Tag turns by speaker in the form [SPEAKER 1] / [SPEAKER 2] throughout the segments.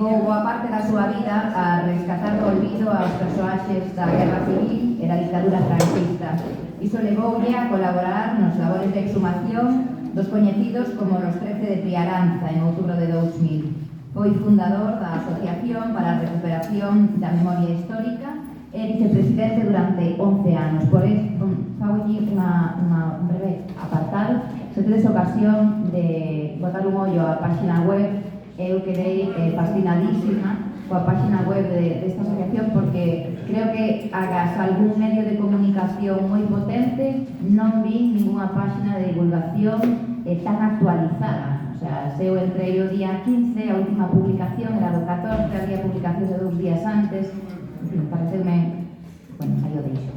[SPEAKER 1] Dedicou boa parte da súa vida a rescatar do olvido aos persoaxes da Guerra Civil e da dictadura franquista. Iso levoulle a colaborar nos labores de exhumación dos coñecidos como los 13 de Priaranza en outubro de 2000. Foi fundador da Asociación para a Recuperación da Memoria Histórica e vicepresidente durante 11 anos. Por eso, faulle un breve apartado. Se tedes ocasión de botar un ollo á página web, eu quedei fascinadísima coa página web desta asociación porque creo que hagas algún medio de comunicación moi potente, non vi ninguna página de divulgación tan actualizada. O sea, se eu entrei o día 15, a última publicación era do 14, había publicación de 2 días antes. En fin, pareceume, bueno, aí o deixo.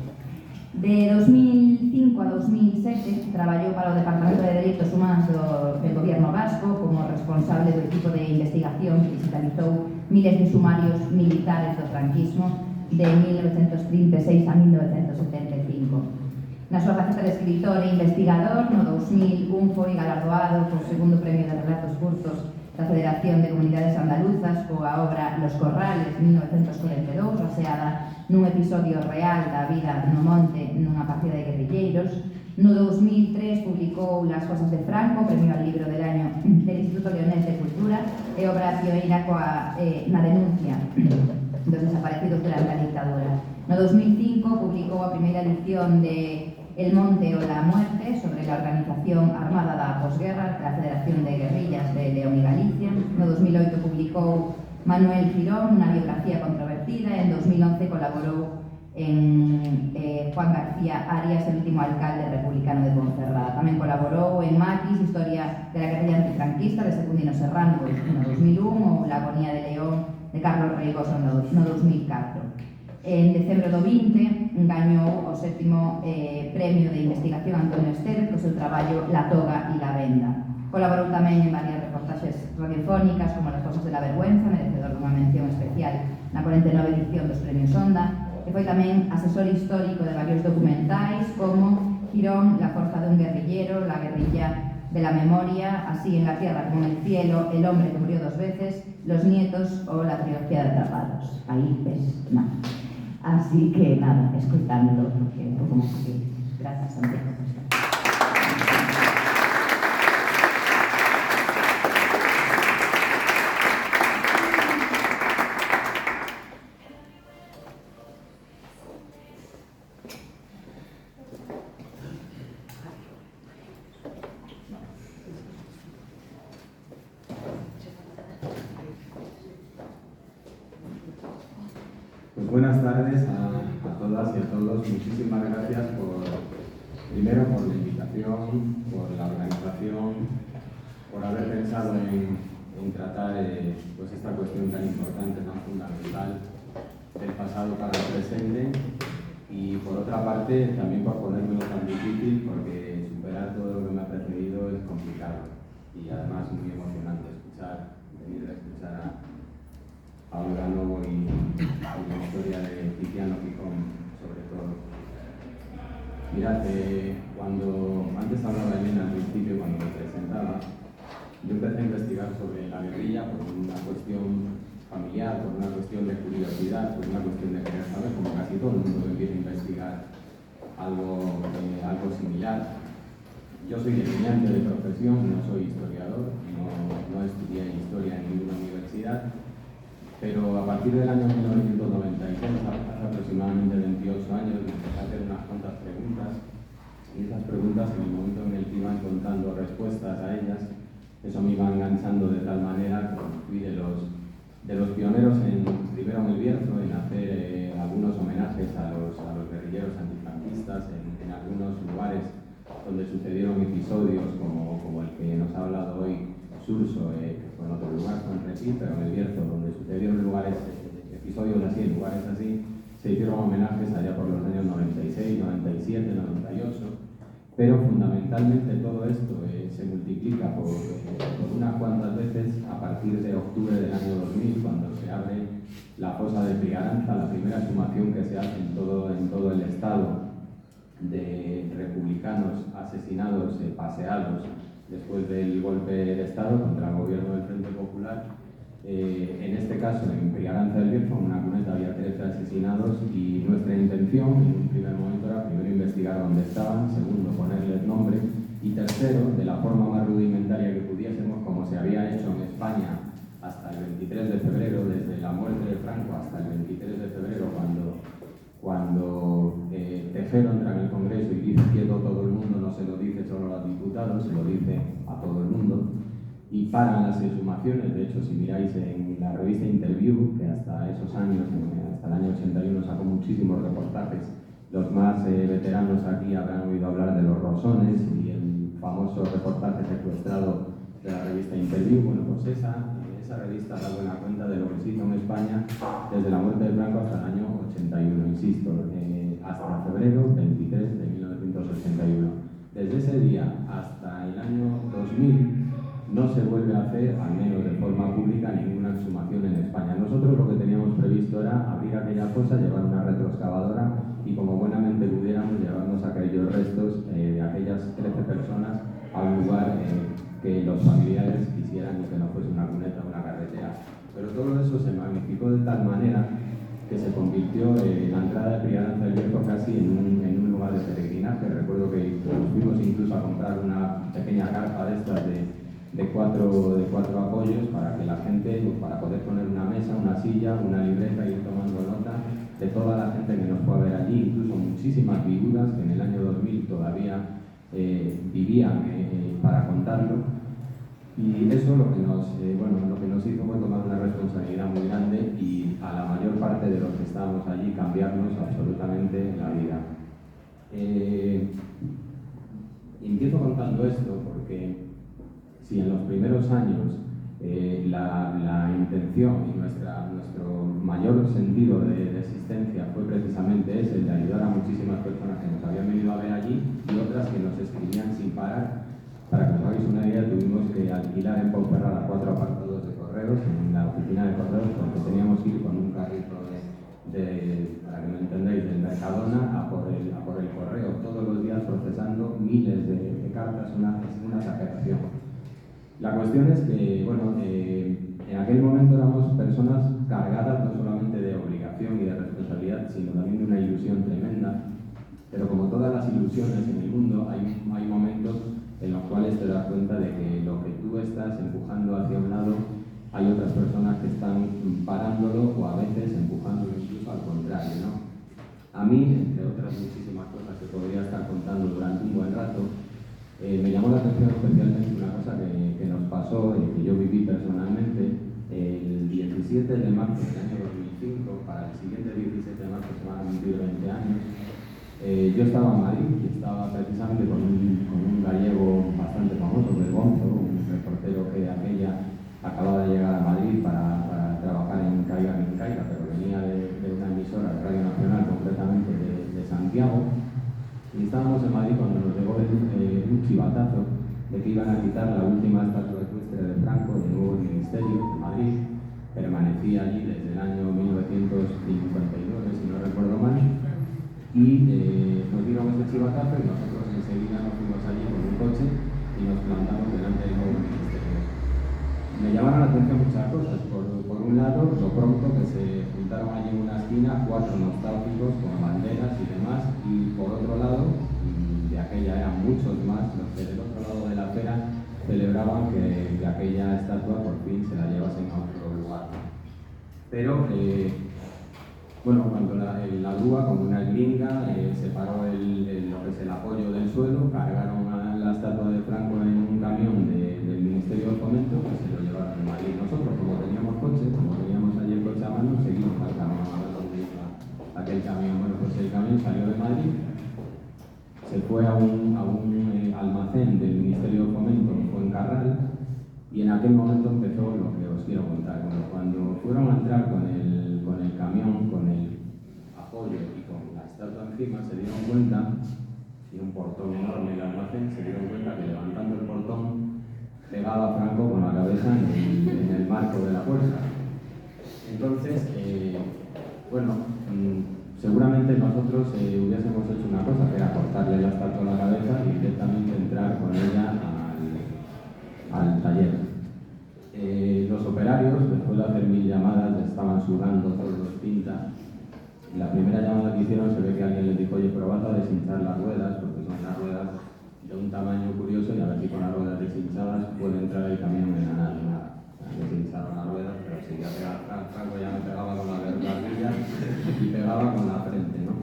[SPEAKER 1] De 2005 a 2007 traballou para o Departamento de Dereitos Humanos do Gobierno Vasco como responsable do equipo de investigación que digitalizou miles de sumarios militares do franquismo de 1936 a 1975. Na súa faceta de escritor e investigador, no 2001 foi galardoado co segundo premio de relatos curtos da Federación de Comunidades Andaluzas coa obra Los Corrales, 1942, baseada nun episodio real da vida no monte nunha partida de guerrilleiros. No 2003 publicou Las Cosas de Franco, premio al libro del año del Instituto Leonés de Cultura, e obra pioneira na denuncia dos desaparecidos durante a dictadura. No 2005 publicou a primeira edición de El Monte o la Muerte, sobre la organización armada da posguerra da Federación de Guerrillas de León y Galicia. No 2008 publicou Manuel Girón, unha biografía controvertida. En 2011 colaborou en Juan García Arias, el último alcalde republicano de Ponferrada. Tamén colaborou en Maquis, Historia de la guerrilla antifranquista de Secundino Serrano, no 2001, ou La agonía de León, de Carlos Reigoso, no 2004. En decembro do 20 gañou o 7º premio de investigación Antonio Esteve por seu traballo La toga e la venda. Colaborou tamén en varias reportaxes radiofónicas como Las cosas de la vergüenza, merecedor dunha mención especial na 49 edición dos premios Onda, e foi tamén asesor histórico de varios documentais como Girón, La forza de un guerrillero, La guerrilla de la memoria, Así en la tierra como en el cielo, El hombre que murió 2 veces, Los nietos o la trilogía de Atrapados. Aí ves nada. Así que nada, escoitándolo, porque un pouco máis que grazas, Santiago.
[SPEAKER 2] Buenas tardes a todas y a todos. Muchísimas gracias primero por la invitación, por la organización, por haber pensado en tratar pues esta cuestión tan importante, tan fundamental del pasado para el presente, y por otra parte también por ponérmelo tan difícil, porque superar todo lo que me ha precedido es complicado y además muy emocionante venir a escuchar a Olga Novo y la historia de Tiziano Picón, sobre todo. Mirad, cuando antes hablaba Elena al principio, cuando me presentaba, yo empecé a investigar sobre la guerrilla por una cuestión familiar, por una cuestión de curiosidad, por una cuestión de querer saber, como casi todo el mundo que quiere investigar algo similar. Yo soy estudiante de profesión, no soy historiador, no estudié historia en ninguna universidad. Pero a partir del año 1996, hace aproximadamente 28 años, me empecé a hacer unas cuantas preguntas, y esas preguntas, en el momento en el que iba encontrando respuestas a ellas, eso me iba enganchando de tal manera que fui de los pioneros primero en El Bierzo, en hacer algunos homenajes a los guerrilleros antifranquistas en algunos lugares donde sucedieron episodios como el que nos ha hablado hoy Surso, que fue en otro lugar, fue en Repí, pero en El Bierzo, donde sucedieron episodios así, en lugares así, se hicieron homenajes allá por los años 96, 97, 98, pero fundamentalmente todo esto se multiplica por unas cuantas veces a partir de octubre del año 2000, cuando se abre la fosa de Priaranza, la primera exhumación que se hace en todo el estado de republicanos asesinados, paseados, después del golpe de Estado contra el gobierno del Frente Popular. En este caso en Priaranza del Bierzo, en una cuneta había 13 asesinados y nuestra intención en un primer momento era primero investigar dónde estaban, segundo ponerles nombre y tercero, de la forma más rudimentaria que pudiésemos, como se había hecho en España hasta el 23 de febrero, desde la muerte de Franco hasta el 23 de febrero, cuando Tejero entra en el Congreso y dice quieto todo el mundo, no se lo dice solo a los diputados, se lo dice a todo el mundo, y paran las exhumaciones. De hecho, si miráis en la revista Interview, que hasta esos años, hasta el año 81, sacó muchísimos reportajes, los más veteranos aquí habrán oído hablar de los Rosones y el famoso reportaje secuestrado de la revista Interview. Bueno, pues esa revista da buena cuenta de lo que se hizo en España desde la muerte de Franco hasta el año 81, insisto, hasta febrero 23 de 1981. Desde ese día hasta el año 2000 no se vuelve a hacer, al menos de forma pública, ninguna exhumación en España. Nosotros lo que teníamos previsto era abrir aquella fosa, llevar una retroexcavadora y, como buenamente pudiéramos, llevarnos aquellos restos de aquellas 13 personas a un lugar que los familiares quisieran y que no fuese una cuneta o una carretera. Pero todo eso se magnificó de tal manera que se convirtió la entrada de Priaranza del Bierzo casi en un lugar de peregrinaje. Recuerdo que nos fuimos incluso a comprar una pequeña carpa de estas de cuatro apoyos para que la gente, para poder poner una mesa, una silla, una libreta y ir tomando nota de toda la gente que nos fue a ver allí, incluso muchísimas viudas que en el año 2000 todavía vivían para contarlo. Y eso lo que nos hizo fue tomar una responsabilidad muy grande y a la mayor parte de los que estábamos allí cambiarnos absolutamente la vida. Empiezo contando esto porque si en los primeros años la intención y nuestro mayor sentido de existencia fue precisamente ese, el de ayudar a muchísimas personas que nos habían venido a ver allí y otras que nos escribían sin parar. Para que os hagáis una idea, tuvimos que alquilar en Ponferrada 4 apartados de correos en la oficina de correos porque teníamos que ir con un carrito para que me entendáis, del Mercadona a por el correo todos los días procesando miles de cartas, una exageración. La cuestión es que, en aquel momento éramos personas cargadas no solamente de obligación y de responsabilidad, sino también de una ilusión tremenda. Pero como todas las ilusiones en el mundo, hay momentos en los cuales te das cuenta de que lo que tú estás empujando hacia un lado, hay otras personas que están parándolo o a veces empujándolo incluso al contrario, ¿no? A mí, entre otras muchísimas cosas que podría estar contando durante un buen rato, me llamó la atención especialmente una cosa que nos pasó, que yo viví personalmente, el 17 de marzo del año 2005, para el siguiente 17 de marzo se van a cumplir 20 años. Yo estaba en Madrid y estaba precisamente con un gallego bastante famoso, del Gonzo, un reportero que aquella acababa de llegar a Madrid para trabajar en Caiga ni Caiga, pero venía de una emisora de Radio Nacional, concretamente de Santiago, y estábamos en Madrid cuando nos llegó un chivatazo de que iban a quitar la última estatua ecuestre de Franco del nuevo ministerio de Madrid. Permanecía allí desde el año 1959, si no recuerdo mal. Y nos dieron este chivatazo y nosotros enseguida nos fuimos allí con un coche y nos plantamos delante del nuevo ministerio. Me llamaron la atención muchas cosas. Por un lado, lo pronto que se juntaron allí en una esquina 4 nostálgicos con banderas y demás, y por otro lado, de aquella eran muchos más los que del otro lado de la acera celebraban que aquella estatua por fin se la llevasen a otro lugar. Pero cuando la grúa, con una gringa, separó lo que es el apoyo del suelo, cargaron a la estatua de Franco en un camión del Ministerio de Fomento, que se lo llevaron a Madrid. Nosotros, como teníamos coche, como teníamos allí el coche a mano, seguimos al camión a ver dónde iba aquel camión. Bueno, pues el camión salió de Madrid, se fue a un almacén del Ministerio de Fomento, en Fuencarral, y en aquel momento empezó lo que os quiero contar. Bueno, cuando fueron a entrar con el camión, con el apoyo y con la estatua encima, se dieron cuenta, y un portón enorme en el almacén, se dieron cuenta que levantando el portón pegaba a Franco con la cabeza en el marco de la puerta. Entonces, seguramente nosotros hubiésemos hecho una cosa, que era cortarle la estatua a la cabeza y directamente entrar con ella al taller. Los operarios, después de hacer 1000 llamadas sudando todos tinta. Y la primera llamada que hicieron se ve que alguien les dijo, oye, pero vas a deshinchar las ruedas, porque son las ruedas de un tamaño curioso y a ver si con las ruedas deshinchadas puede entrar el camión en la nave. Nada, deshincharon las ruedas, pero seguía pegando. Franco ya me pegaba con la barbilla y pegaba con la frente, ¿no?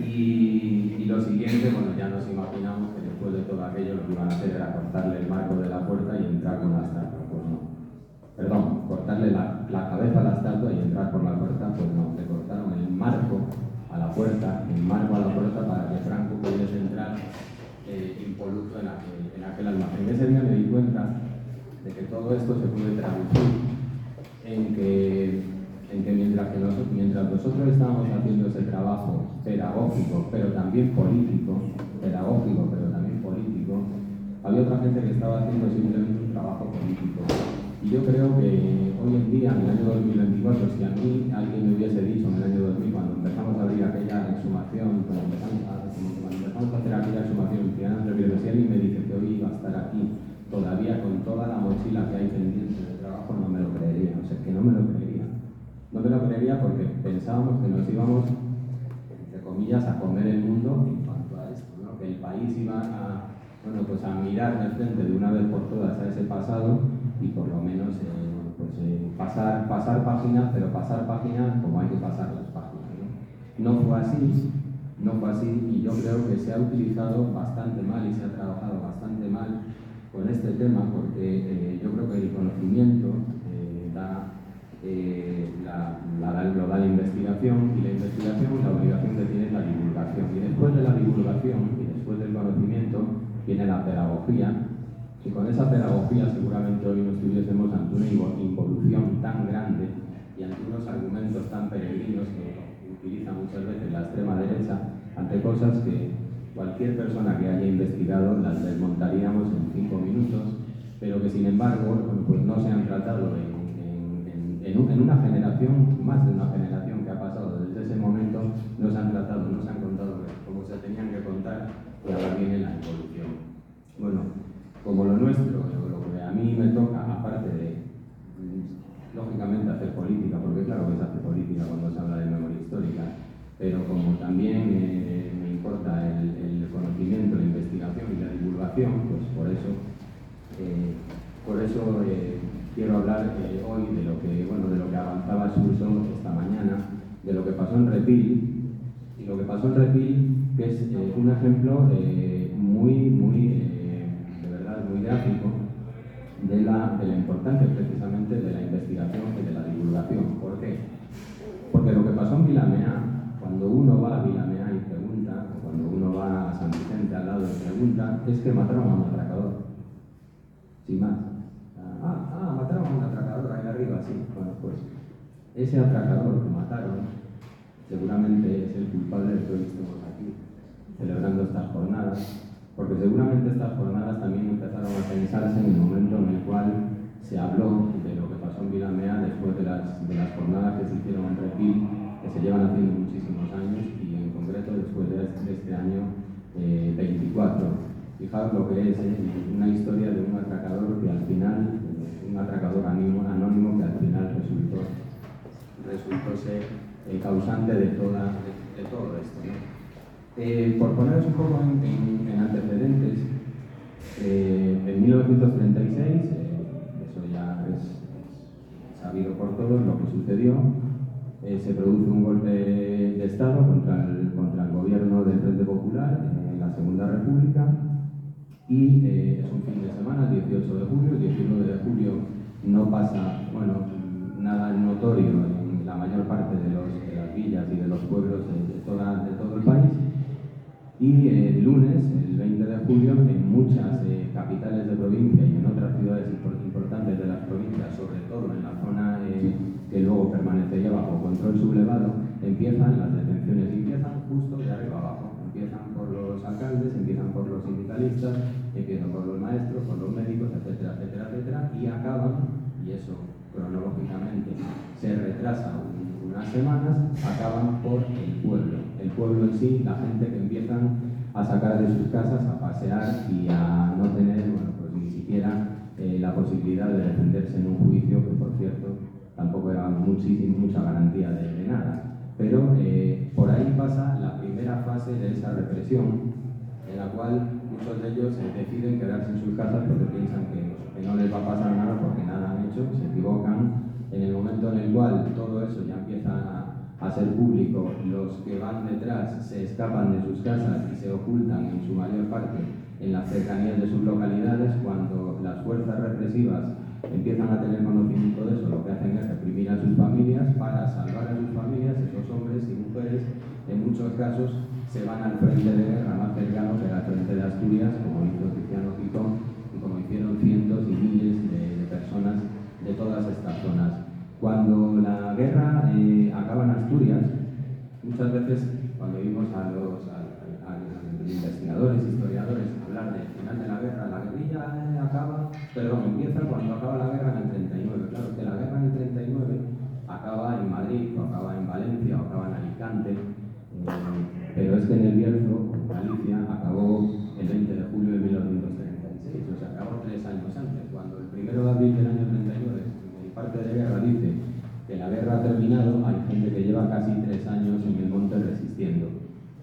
[SPEAKER 2] Y lo siguiente, bueno, ya nos imaginamos que después de todo aquello lo que iban a hacer era cortarle el marco de la puerta y entrar con la estatua. Pues no. Perdón, cortarle la cabeza a la estatua y entrar por la puerta, pues no. Le cortaron el marco a la puerta, para que Franco pudiese entrar impoluto en aquel almacén. Ese día me di cuenta de que todo esto se puede traducir en que mientras nosotros estábamos haciendo ese trabajo pedagógico, pero también político, había otra gente que estaba haciendo simplemente un trabajo político. Y yo creo que hoy en día, en el año 2024, si a mí alguien me hubiese dicho en el año 2000, cuando empezamos a abrir aquella exhumación, cuando empezamos a hacer aquella exhumación en Triana del Río, si alguien me dice que hoy iba a estar aquí, todavía con toda la mochila que hay pendiente de trabajo, no me lo creería. O sea, que no me lo creería. No me lo creería porque pensábamos que nos íbamos, entre comillas, a comer el mundo en cuanto a esto, ¿no? Que el país iba a mirar de frente de una vez por todas a ese pasado y por lo menos pasar páginas, pero pasar páginas como hay que pasar las páginas, ¿no? No fue así y yo creo que se ha utilizado bastante mal y se ha trabajado bastante mal con este tema porque yo creo que el conocimiento lo da la investigación y la investigación, la obligación que tiene es la divulgación y después de la divulgación y después del conocimiento viene la pedagogía y con esa pedagogía seguramente hoy no estuviésemos ante una involución tan grande y ante unos argumentos tan peregrinos que utiliza muchas veces la extrema derecha ante cosas que cualquier persona que haya investigado las desmontaríamos en 5 minutos, pero que sin embargo pues no se han tratado en una generación, más de una generación que ha pasado desde ese momento, no se han tratado, no se han contado como se tenían que contar y ahora viene la evolución. Bueno, como lo nuestro, lo que a mí me toca, aparte de, lógicamente, hacer política, porque claro que se hace política cuando se habla de memoria histórica, pero como también me importa el conocimiento, la investigación y la divulgación, pues por eso quiero hablar hoy de lo que avanzaba Suso esta mañana, de lo que pasó en Repil, y lo que pasó en Repil, que es un ejemplo de verdad muy gráfico de la importancia precisamente de la investigación y de la divulgación. ¿Por qué? Porque lo que pasó en Vilamea, cuando uno va a Vilamea y pregunta, o cuando uno va a San Vicente al lado y pregunta, es que mataron a un atracador. Sin más. Mataron a un atracador ahí arriba, sí. Bueno, pues ese atracador que mataron seguramente es el culpable de que hoy estemos aquí celebrando estas jornadas, porque seguramente estas jornadas también empezaron a pensarse en el momento en el cual se habló de lo que pasó en Vilamea después de las jornadas que se hicieron en Repil, que se llevan haciendo muchísimos años y en concreto después de este año 24. Fijaos lo que es una historia de un atracador que al final, un atracador anónimo que al final resultó ser el causante de todo esto, ¿no? Por poneros un poco en antecedentes, en 1936, eso ya es sabido por todos lo que sucedió, se produce un golpe de Estado contra el gobierno del Frente Popular en la Segunda República. Y es un fin de semana, el 18 de julio, el 19 de julio no pasa, nada notorio en la mayor parte de las villas y de los pueblos de todo el país. Y el lunes, el 20 de julio, en muchas capitales de provincia y en otras ciudades importantes de las provincias, sobre todo en la zona que luego permanecería bajo control sublevado, empiezan las detenciones y empiezan justo de arriba abajo. Empiezan por los alcaldes, empiezan por los sindicalistas, empiezan por los maestros, por los médicos, etcétera, etcétera, etcétera, y acaban, y eso cronológicamente se retrasa unas semanas, acaban por el pueblo. El pueblo en sí, la gente que empiezan a sacar de sus casas, a pasear y a no tener, ni siquiera la posibilidad de defenderse en un juicio, que por cierto tampoco era mucha garantía de nada. Pero por ahí pasa la primera fase de esa represión, en la cual muchos de ellos deciden quedarse en sus casas porque piensan que no les va a pasar nada porque nada han hecho, se equivocan. En el momento en el cual todo eso ya empieza a ser público, los que van detrás se escapan de sus casas y se ocultan en su mayor parte en las cercanías de sus localidades. Cuando las fuerzas represivas empiezan a tener conocimiento de eso, lo que hacen es reprimir a sus familias. Para salvar a sus familias, esos hombres y mujeres en muchos casos se van al frente de guerra más cercano, que era el frente de Asturias, como hizo Tiziano Gijón y como hicieron cientos y miles de personas de todas estas zonas. Cuando la guerra acaba en Asturias, muchas veces cuando vimos a los investigadores, historiadores hablar del final de la guerra, la guerrilla empieza cuando acaba la guerra en el 39. Claro que la guerra en el 39 acaba en Madrid, o acaba en Valencia, o acaba en Alicante, pero es que en el Bierzo, en Galicia, acabó el 20 de julio de 1936, o sea, acabó 3 años antes. Cuando el 1 de abril del año 39 el parte de guerra dice que la guerra ha terminado, hay gente que lleva casi 3 años en el monte resistiendo.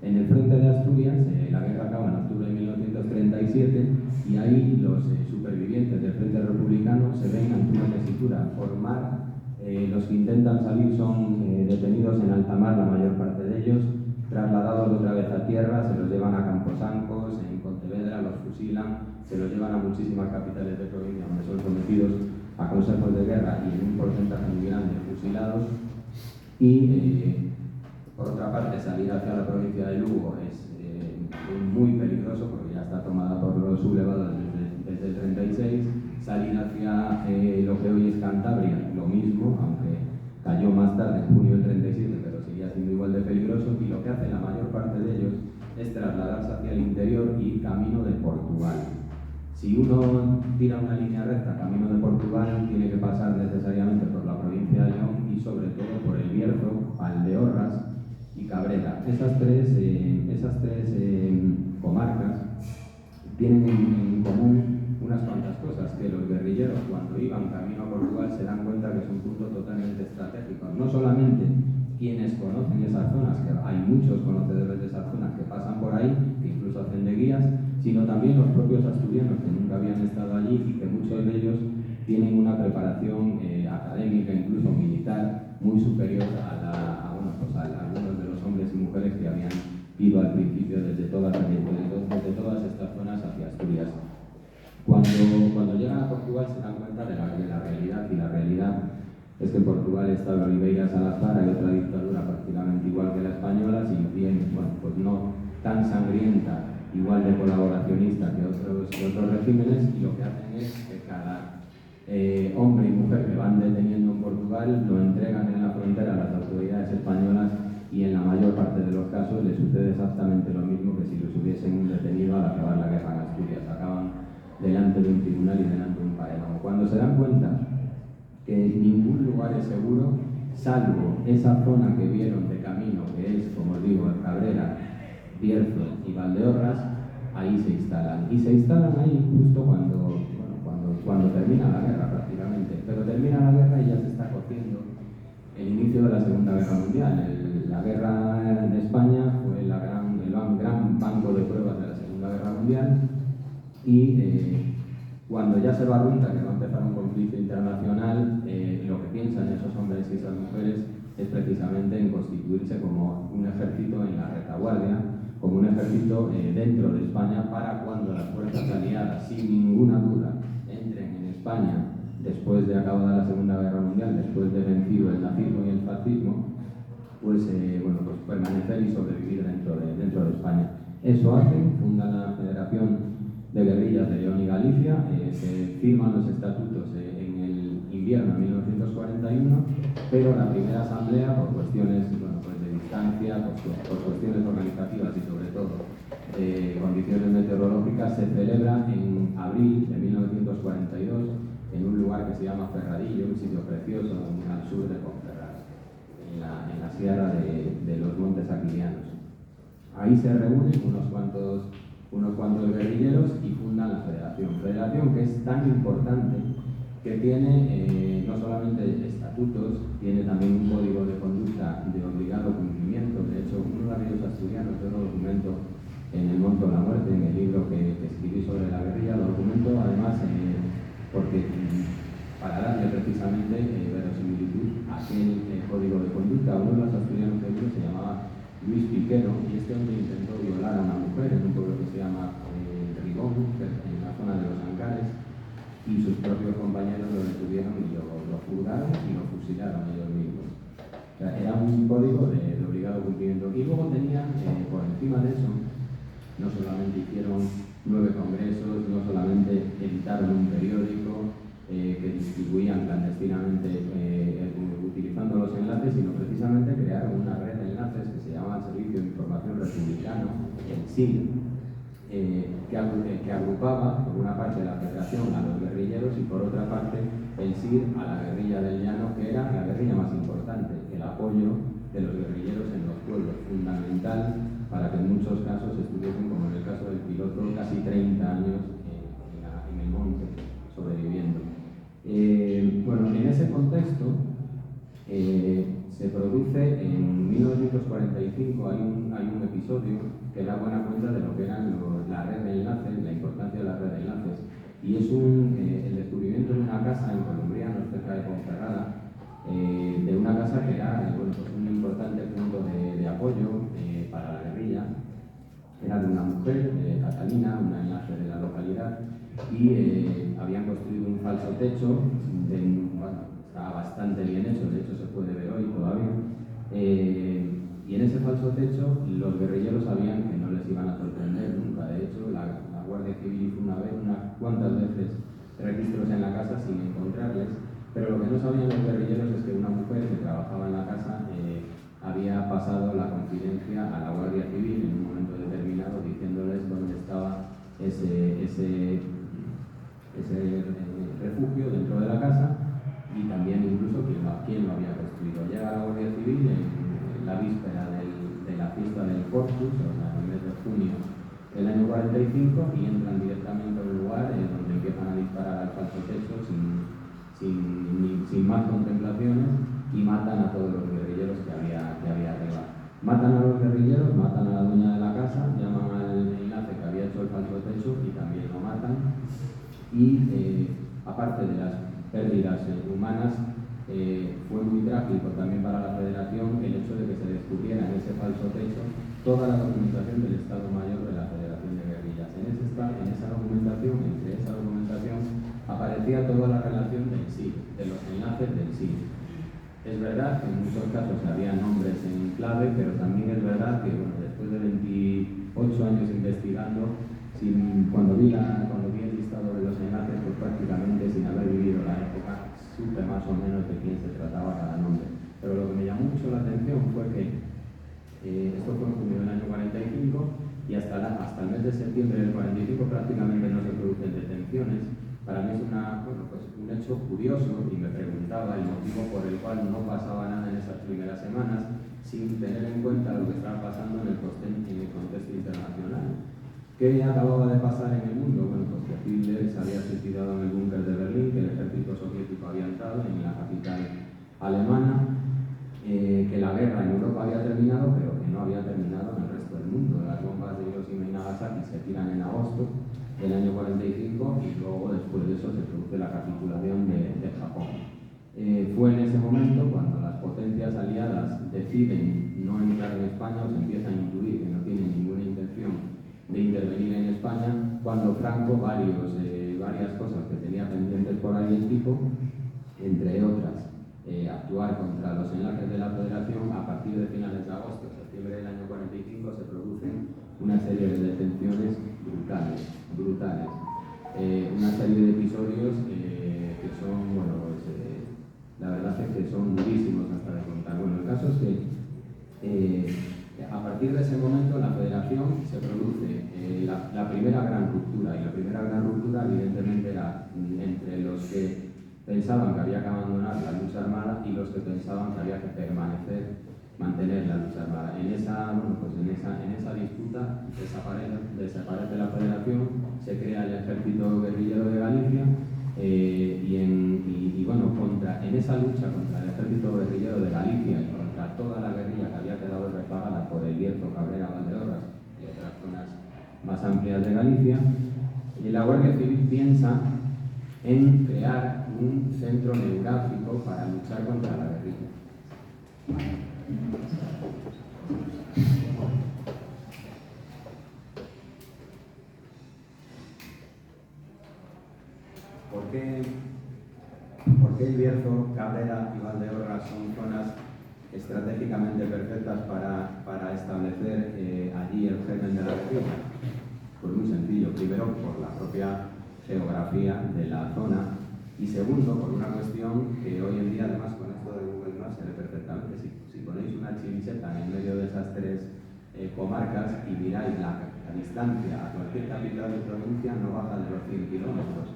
[SPEAKER 2] En el frente de Asturias, la guerra acaba en octubre de 1937 y ahí los supervivientes del Frente Republicano se ven ante una tesitura: formar. Los que intentan salir son detenidos en alta mar, la mayor parte de ellos, trasladados otra vez a tierra, se los llevan a Camposancos, en Pontevedra, los fusilan, se los llevan a muchísimas capitales de provincia donde son sometidos a consejos de guerra y en un porcentaje muy grande fusilados. Y por otra parte, salir hacia la provincia de Lugo es muy peligroso porque ya está tomada por los sublevados desde el 36. Salir hacia lo que hoy es Cantabria, lo mismo, aunque cayó más tarde, en junio del 37, pero seguía siendo igual de peligroso. Y lo que hace la mayor parte de ellos es trasladarse hacia el interior y camino de Portugal. Si uno tira una línea recta camino de Portugal, tiene que pasar necesariamente por la provincia de León y sobre todo por el Bierzo, Valdeorras y Cabrera. Esas tres comarcas tienen en común unas cuantas cosas: que los guerrilleros, cuando iban camino a Portugal, se dan cuenta que es un punto totalmente estratégico. No solamente quienes conocen esas zonas, que hay muchos conocedores de esas zonas que pasan por ahí, que incluso hacen de guías, sino también los propios asturianos que nunca habían estado allí y que muchos de ellos tienen una preparación académica, incluso militar, muy superior a algunos de los hombres y mujeres que habían ido al principio desde todas estas zonas hacia Asturias. Cuando llegan a Portugal se dan cuenta de la realidad, y la realidad es que en Portugal está Oliveira Salazar, hay otra dictadura prácticamente igual que la española, si bien, pues no tan sangrienta, igual de colaboracionista que otros regímenes, y lo que hacen es que cada hombre y mujer que van deteniendo en Portugal lo entregan en la frontera a las autoridades españolas, y en la mayor parte de los casos les sucede exactamente lo mismo que si los hubiesen detenido al acabar la guerra en Asturias. Acaban delante de un tribunal y delante de un paredón. Cuando se dan cuenta que ningún lugar es seguro, salvo esa zona que vieron de camino, que es, como os digo, Cabrera, Bierzo y Valdeorras, ahí se instalan. Y se instalan ahí justo cuando termina la guerra prácticamente. Pero termina la guerra y ya se está cociendo el inicio de la Segunda Guerra Mundial. La guerra en España fue el gran banco de pruebas de la Segunda Guerra Mundial, y cuando ya se barrunta que va a empezar un conflicto internacional, lo que piensan esos hombres y esas mujeres es precisamente en constituirse como un ejército en la retaguardia, como un ejército dentro de España, para cuando las fuerzas aliadas, sin ninguna duda, entren en España después de acabada la Segunda Guerra Mundial, después de vencido el nazismo y el fascismo, pues permanecer y sobrevivir dentro de España. Eso hacen, fundan la Federación de Guerrillas de León y Galicia, se firman los estatutos en el invierno de 1941, pero la primera asamblea, por cuestiones de distancia, por cuestiones organizativas y sobre todo condiciones meteorológicas, se celebra en abril de 1942 en un lugar que se llama Ferradillo, un sitio precioso al sur de Ponferrada, en la sierra de los Montes Aquilianos. Ahí se reúnen unos cuantos guerrilleros y fundan la federación que es tan importante que tiene no solamente estatutos
[SPEAKER 3] estatutos, tiene también un código de conducta de obligado cumplimiento. De hecho, uno de aquellos asturianos, yo lo documento en El Monto de la Muerte, en el libro que escribí sobre la guerrilla, lo documento además porque para darle precisamente verosimilitud a aquel código de conducta. Uno de los asturianos que vino se llamaba Luis Piquero, y este hombre intentó violar a una mujer en un pueblo que se llama Rigón, en la zona de los Ancares, y sus propios compañeros lo detuvieron y lo juzgaron y lo fusilaron ellos mismos. O sea, era un código de obligado cumplimiento. Y luego tenían, por encima de eso, no solamente hicieron 9 congresos, no solamente editaron un periódico que distribuían clandestinamente utilizando los enlaces, sino precisamente crearon una red de enlaces que se llama Servicio de Información Republicano, el SIR, que agrupaba por una parte la Federación a los guerrilleros y por otra parte el SIR a la guerrilla del llano, que era la guerrilla más importante, el apoyo de los guerrilleros en los pueblos, fundamental para que en muchos casos estuviesen, como en el caso del piloto, casi 30 años en el monte sobreviviendo. Bueno, en ese contexto se produce en 1945, hay un episodio que da buena cuenta de lo que eran la red de enlaces, la importancia de la red de enlaces, y es el descubrimiento de una casa en Columbrianos, cerca de Ponferrada, de una casa que era pues un importante punto de apoyo para la guerrilla. Era de una mujer, Catalina, una enlace de la localidad, y habían construido un falso techo, estaba bastante bien hecho, de hecho se puede ver hoy todavía, y en ese falso techo los guerrilleros sabían que no les iban a sorprender nunca. De hecho, la Guardia Civil hizo unas cuantas veces registros en la casa sin encontrarles, pero lo que no sabían los guerrilleros es que una mujer que trabajaba en la casa había pasado la confidencia a la Guardia Civil en un momento determinado, diciéndoles dónde estaba ese refugio dentro de la casa y también incluso quién lo había construido. Llega la Guardia Civil en la víspera de la fiesta del Corpus, o sea, en el mes de junio del año 45, y entran directamente a un lugar donde empiezan a disparar al falso techo sin más contemplaciones y matan a todos los guerrilleros que había arriba. Matan a los guerrilleros, matan a la dueña de la casa, llaman al enlace que había hecho el falso techo y también lo matan. Y aparte de las pérdidas humanas, fue muy trágico también para la Federación el hecho de que se descubriera en ese falso techo toda la documentación del Estado Mayor de la Federación de Guerrillas. En esa documentación, entre esa documentación, aparecía toda la relación del SIR, de los enlaces del SIR. Es verdad que en muchos casos había nombres en clave, pero también es verdad que después de 28 años investigando, cuando vi el listado de los enlaces, pues prácticamente sin haber vivido la época, supe más o menos de quién se trataba cada nombre. Pero lo que me llamó mucho la atención fue que esto fue en junio del año 45 y hasta el mes de septiembre del 45 prácticamente no se producen detenciones. Para mí es un hecho curioso y me preguntaba el motivo por el cual no pasaba nada en esas primeras semanas sin tener en cuenta lo que estaba pasando en el contexto internacional. ¿Qué acababa de pasar en el mundo? Bueno, pues que Hitler se había suicidado en el búnker de Berlín, que el ejército soviético había entrado en la capital alemana, que la guerra en Europa había terminado, pero que no había terminado en el resto del mundo. Las bombas de Hiroshima y Nagasaki se tiran en agosto del año 45 y luego después de eso se produce la capitulación de Japón. Fue en ese momento cuando las potencias aliadas deciden no entrar en España o se empiezan a intuir que no tienen ninguna intención de intervenir en España, cuando Franco varias cosas que tenía pendientes por ahí el tipo, entre otras actuar contra los enlaces de la Federación. A partir de finales de agosto, septiembre del año 45 se producen una serie de detenciones brutales. Una serie de episodios que son, la verdad es que son durísimos hasta de contar. Bueno, el caso es que a partir de ese momento en la Federación se produce la primera gran ruptura, y la primera gran ruptura evidentemente era entre los que pensaban que había que abandonar la lucha armada y los que pensaban que había que mantener la lucha armada. En esa disputa desaparece la Federación, se crea el Ejército Guerrillero de Galicia y bueno, en esa lucha contra el ejército guerrillero de Galicia y contra toda la guerrilla que había quedado rezagada por el Bierzo, Cabrera, Valdeorras y otras zonas más amplias de Galicia, la Guardia Civil piensa en crear un centro neurálgico para luchar contra la guerrilla. ¿Por qué el Bierzo, Cabrera y Valdeorras son zonas estratégicamente perfectas para establecer allí el germen de la guerrilla? Pues muy sencillo. Primero, por la propia geografía de la zona, y segundo, por una cuestión que hoy en día, además, con esto de Google Maps se ve perfectamente. Si ponéis una chincheta en medio de esas tres comarcas y miráis la distancia a cualquier capital de provincia, no baja de los 100 kilómetros,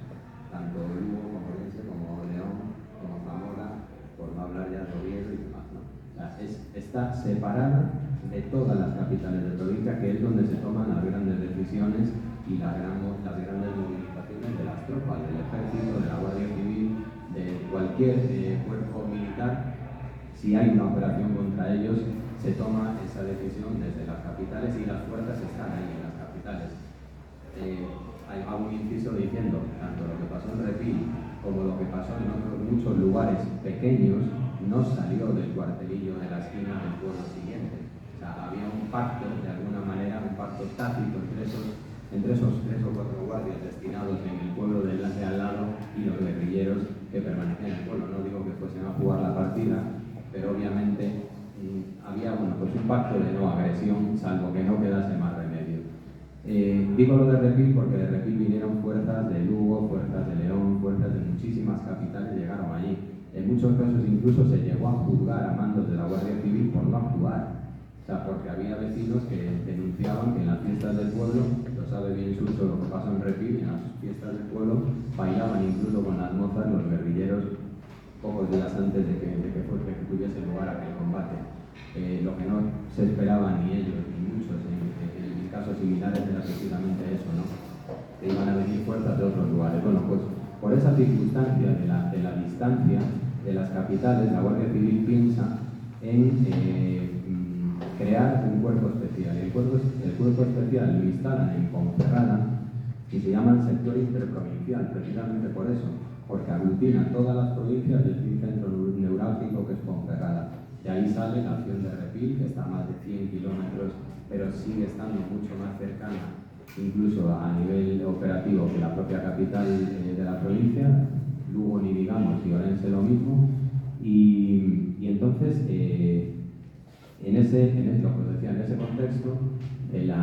[SPEAKER 3] tanto Lugo como Orense, como León, como Zamora, por no hablar ya de Oviedo y demás, ¿no? O sea, está separada de todas las capitales de provincia, que es donde se toman las grandes decisiones y las grandes movilizaciones de las tropas, del ejército, de la Guardia Civil, de cualquier cuerpo militar. Si hay una operación contra ellos, se toma esa decisión desde las capitales y las fuerzas están ahí en las capitales. Hago un inciso diciendo, tanto lo que pasó en Repil como lo que pasó en otros muchos lugares pequeños no salió del cuartelillo de la esquina del pueblo siguiente. O sea, había un pacto, de alguna manera, un pacto tácito entre esos 3 o 4 guardias destinados en el pueblo de al lado y los guerrilleros que permanecían en el pueblo. No digo que fuesen a jugar la partida, pero obviamente había pues un pacto de no agresión, salvo que no quedase más remedio. Digo lo de Repil porque de Repil vinieron fuerzas de Lugo, fuerzas de León, fuerzas de muchísimas capitales, llegaron allí. En muchos casos incluso se llegó a juzgar a mandos de la Guardia Civil por no actuar. O sea, porque había vecinos que denunciaban que en las fiestas del pueblo, lo sabe bien Suso lo que pasó en Repil, en las fiestas del pueblo bailaban incluso con las mozas los guerrilleros pocos días antes de que tuviese lugar aquel combate. Lo que no se esperaba ni ellos ni muchos en casos similares era precisamente eso, ¿no? Que iban a venir fuerzas de otros lugares. Bueno, pues por esa circunstancia de la distancia de las capitales, la Guardia Civil piensa en crear un cuerpo especial. El cuerpo especial lo instalan en Ponferrada y se llama el sector interprovincial, precisamente por eso, porque aglutina todas las provincias y el centro neurálgico que es Ponferrada. De ahí sale la acción de Repil, que está a más de 100 kilómetros, pero sigue estando mucho más cercana, incluso a nivel operativo, que la propia capital de la provincia, Lugo ni digamos, y Orense lo mismo. Y entonces, en ese contexto del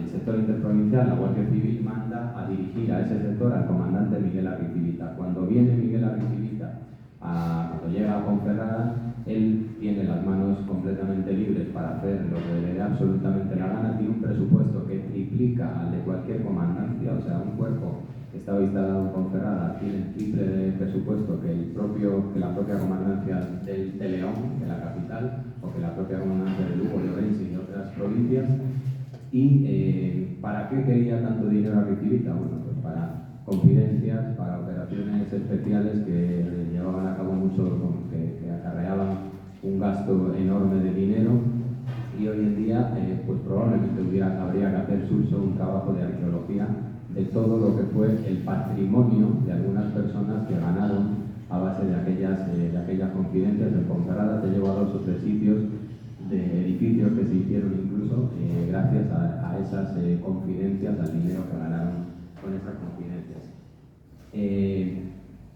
[SPEAKER 3] sector interprovincial, la Guardia Civil manda a dirigir a ese sector al comandante Miguel Arricivita. Cuando viene Miguel Arricivita, cuando llega a Ponferrada, él tiene las manos completamente libres para hacer lo que le dé absolutamente la gana. Tiene un presupuesto que triplica al de cualquier comandancia, o sea, un cuerpo que estaba instalado en Ponferrada tiene el triple de presupuesto que la propia comandancia de León, de la capital, o que la propia comandancia de Lugo, de Orense y de otras provincias. ¿Y para qué quería tanto dinero Arricivita? Bueno, pues para confidencias, para operaciones especiales que llevaban a cabo que acarreaban un gasto enorme de dinero, y hoy en día pues probablemente habría que hacer un trabajo de arqueología de todo lo que fue el patrimonio de algunas personas que ganaron a base de aquellas confidencias. En Ponferrada te llevo a 2 o 3 sitios de edificios que se hicieron incluso gracias a esas confidencias, al dinero que ganaron con esas confidencias.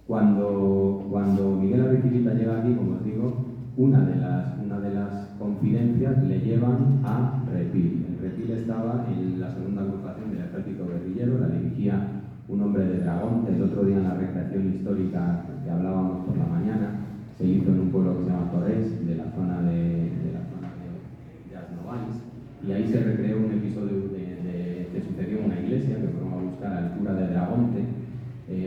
[SPEAKER 3] Cuando Miguel Arricivita llega aquí, como os digo, una de las confidencias le llevan a Repil. En Repil estaba en la segunda agrupación del ejército guerrillero, la dirigía un hombre de Dragón. El otro día en la recreación histórica que hablábamos por la mañana, se hizo en un pueblo que se llama Torres, de la zona de Asnovais, y ahí se recreó un episodio que sucedió en una iglesia, que fueron a buscar al cura de Dragonte,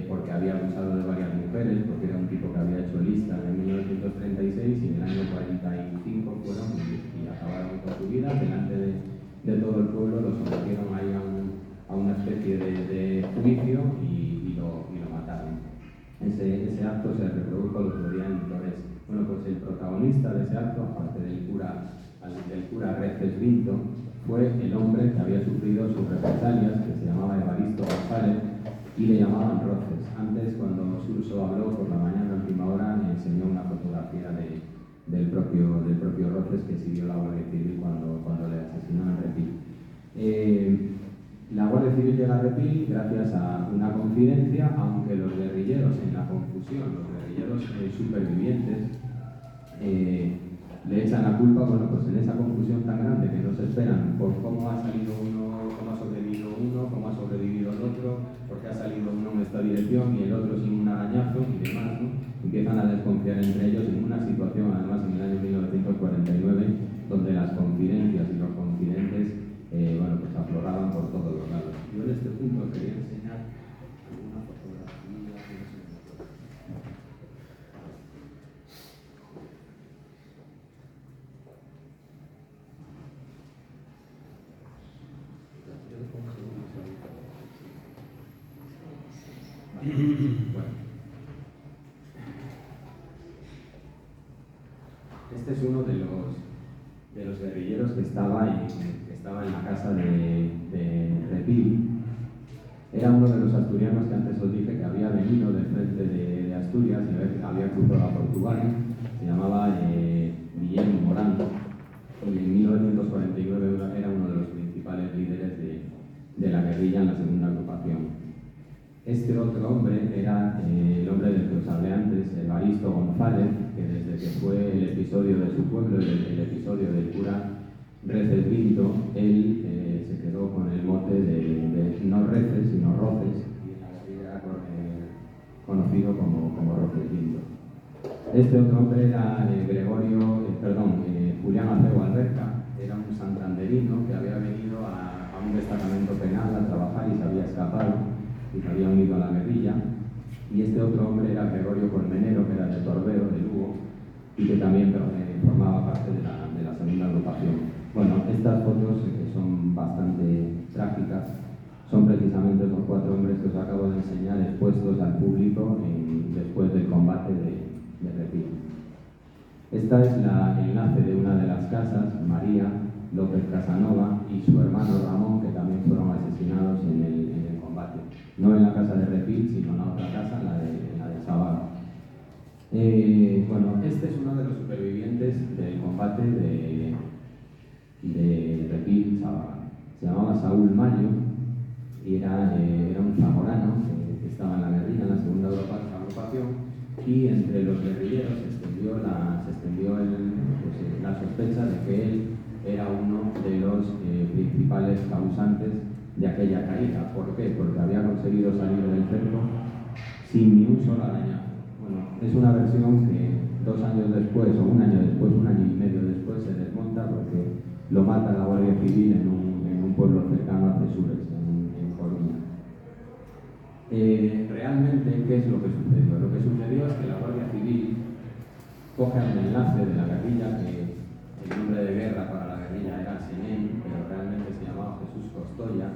[SPEAKER 3] porque había abusado de varias mujeres, porque era un tipo que había hecho listas en 1936 y en el año 45 fueron y acabaron con su vida delante de todo el pueblo. Los sometieron ahí a una especie de juicio y lo mataron. Ese acto se reprodujo el otro día en Torres. Bueno, pues el protagonista de ese acto, aparte del cura Reces Vinto, fue el hombre que había sufrido sus represalias, que se llamaba Evaristo González, y le llamaban Roces. Antes, cuando Surso habló por la mañana a última hora, me enseñó una fotografía del propio Roces, que siguió la Guardia Civil cuando le asesinó en Repil. La Guardia Civil llega a Repil gracias a una confidencia, aunque los guerrilleros, en la confusión, los guerrilleros supervivientes, le echan la culpa, bueno, pues en esa confusión tan grande que no se esperan por cómo ha salido uno, cómo ha sobrevivido uno, cómo ha sobrevivido el otro, por qué ha salido uno en esta dirección y el otro sin un arañazo y demás, ¿no? Empiezan a desconfiar entre ellos en una situación, además en el año 1949, donde las confidencias y los confidentes bueno, pues afloraban por todos los lados. Yo en este punto quería enseñar alguna fotografía. Bueno. Este es uno de los guerrilleros que estaba en la casa de Repil. Era uno de los asturianos que antes os dije que había venido del frente de Asturias y había cruzado a Portugal. Se llamaba Guillermo Morán y en 1949 era uno de los principales líderes de la guerrilla en la segunda agrupación. Este otro hombre era el hombre del que os hablé antes, Evaristo González, que desde que fue el episodio de su pueblo, el episodio del cura Reces Vinto, él se quedó con el mote de no Reces, sino Roces, y en la guerrilla era conocido como Roces Vinto. Este otro hombre era Julián Acebo Alberca, era un santanderino que había venido a un destacamento penal a trabajar y se había escapado y se había unido a la guerrilla. Y este otro hombre era Gregorio Colmenero, que era de Torbeo, de Lugo, y que también formaba parte de la segunda agrupación. Bueno, estas fotos, que son bastante trágicas, son precisamente los 4 hombres que os acabo de enseñar expuestos al público después del combate de Repil. Esta es el enlace de una de las casas, María López Casanova y su hermano Ramón, que también fueron asesinados en el combate. No en la casa de Repil, sino en la otra casa, la de Sábado. Bueno, este es uno de los supervivientes del combate de Repil Sábado. Se llamaba Saúl Mayo y era un zamorano que estaba en la guerrilla, en la segunda agrupación, y entre los guerrilleros se extendió la sospecha de que él era uno de los principales causantes de aquella caída. ¿Por qué? Porque había conseguido salir del cerco sin ni un solo arañazo. Bueno, es una versión que 2 años después, o un año y medio después, se desmonta porque lo mata la Guardia Civil en un pueblo cercano a Cesures, en Coruña. Realmente, ¿qué es lo que sucedió? Lo que sucedió es que la Guardia Civil coge al enlace de la guerrilla, que el nombre de guerra para la guerrilla era Senén, pero realmente se llamaba Jesús Costoya,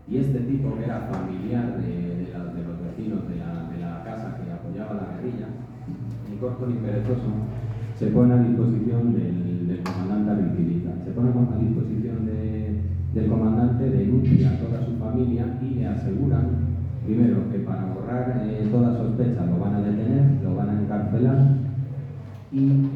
[SPEAKER 3] y este tipo, que era familiar de los vecinos de la casa que apoyaba la guerrilla, ni corto ni perezoso, se pone a disposición del comandante Arriquiliza. Se pone a disposición del comandante, denuncia a toda su familia y le aseguran, primero, que para borrar toda sospecha lo van a detener, lo van a encarcelar y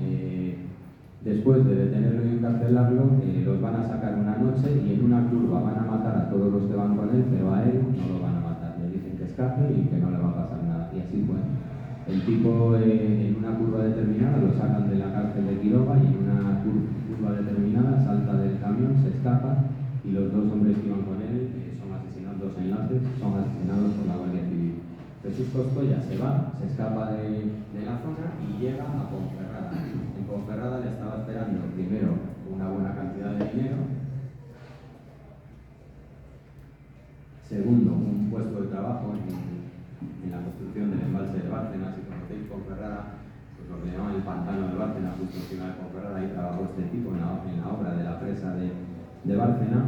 [SPEAKER 3] después de detenerlo y encarcelarlo, los van a sacar una noche y en una curva van a matar a todos los que van con él, pero a él no lo van a matar. Le dicen que escape y que no le va a pasar nada. Y así fue. El tipo en una curva determinada lo sacan de la cárcel de Quiroga y en una curva determinada salta del camión, se escapa y los 2 hombres que iban con él son asesinados, 2 enlaces, son asesinados por la Guardia Civil. Jesús Costoya se va, se escapa de la zona y llega a Ponferrada. En Ponferrada le estaba esperando primero una buena cantidad de dinero, segundo un puesto de trabajo en la construcción del embalse de Bárcenas. Si conocéis Ponferrada, pues lo que llaman el pantano de Bárcenas, justo encima de Ponferrada, ahí trabajó este tipo en la obra de la presa de Bárcena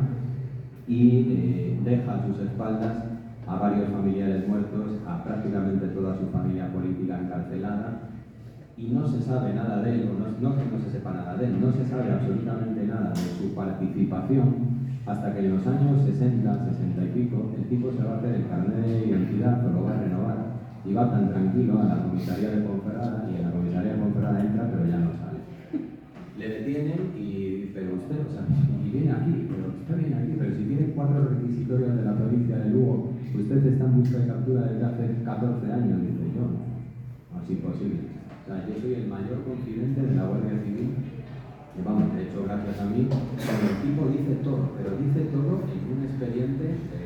[SPEAKER 3] y deja a sus espaldas a varios familiares muertos, a prácticamente toda su familia política encarcelada, y no se sabe nada de él, o no que no se sepa nada de él, no se sabe absolutamente nada de su participación hasta que en los años 60, 60 y pico, el tipo se va a hacer el carnet de identidad, o lo va a renovar, y va tan tranquilo a la comisaría de Ponferrada, y en la comisaría de Ponferrada entra, pero ya no sale. Le detienen y, pero usted, o sea, y viene aquí, pero está bien aquí, pero si tiene 4 requisitorios de la provincia de Lugo, usted está en busca de captura desde hace 14 años, dice yo, no es imposible. O sea, yo soy el mayor confidente de la Guardia Civil, y vamos, de hecho, gracias a mí, el tipo dice todo, pero dice todo en un expediente de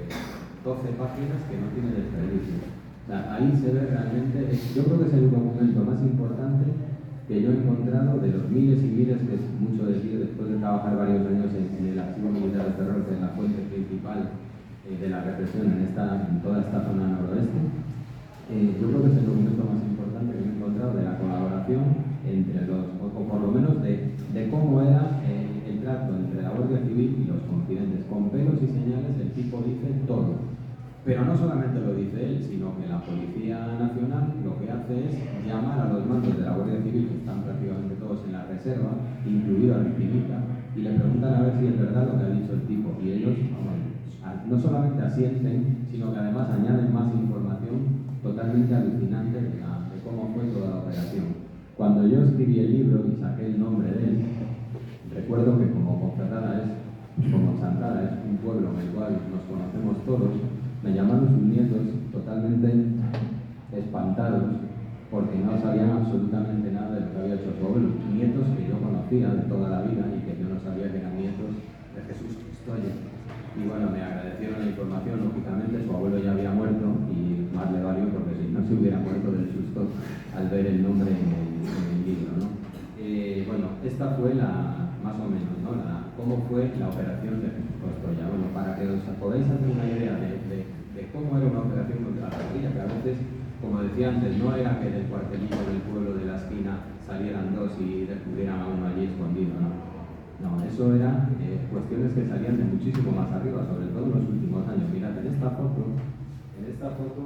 [SPEAKER 3] 12 páginas que no tiene desperdicio. O sea, ahí se ve realmente, yo creo que es el documento más importante que yo he encontrado de los miles y miles, que es mucho decir, después de trabajar varios años en el Archivo Militar de Ferrol, que es la fuente principal de la represión en toda esta zona noroeste. Yo creo que es el documento más importante que he encontrado de la colaboración entre los, o por lo menos de cómo era el trato entre la Guardia Civil y los confidentes. Con pelos y señales el tipo dice todo. Pero no solamente lo dice él, sino que la Policía Nacional lo que hace es llamar a los mandos de la Guardia Civil, que están prácticamente todos en la reserva, incluido a Ripilita, y le preguntan a ver si es verdad lo que ha dicho el tipo. Y ellos, no solamente asienten, sino que además añaden más información totalmente alucinante de cómo fue toda la operación. Cuando yo escribí el libro y saqué el nombre de él, recuerdo que como Ponferrada como Chantada es un pueblo en el cual nos conocemos todos, me llamaron sus nietos totalmente espantados porque no sabían absolutamente nada de lo que había hecho su abuelo. Nietos que yo conocía de toda la vida y que yo no sabía que eran nietos de Jesús Pistoia. Y bueno, me agradecieron la información, lógicamente su abuelo ya había muerto y más le valió porque si no se hubiera muerto del susto al ver el nombre en el libro, ¿no? Bueno, esta fue más o menos, ¿no? Cómo fue la operación de Jesús Pistoia. Bueno, para que os podáis hacer una idea de cómo era una operación contra la guerrilla, que a veces, como decía antes, no era que del cuartelillo del pueblo de la esquina salieran dos y descubrieran a uno allí escondido, ¿no? No, eso eran cuestiones que salían de muchísimo más arriba, sobre todo en los últimos años. Mirad, en esta foto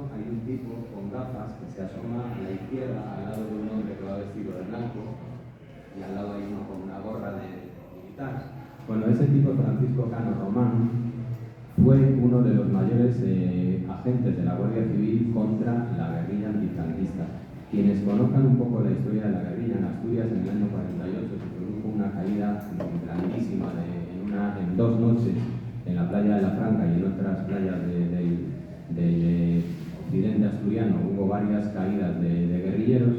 [SPEAKER 3] hay un tipo con gafas que se asoma a la izquierda al lado de un hombre que va vestido de blanco y al lado hay uno con una gorra de militar. Bueno, ese tipo, Francisco Cano Román, fue uno de los mayores agentes de la Guardia Civil contra la guerrilla antifranquista. Quienes conozcan un poco la historia de la guerrilla en Asturias, en el año 48 se produjo una caída grandísima en 2 noches en la playa de la Franca y en otras playas del occidente asturiano. Hubo varias caídas de guerrilleros.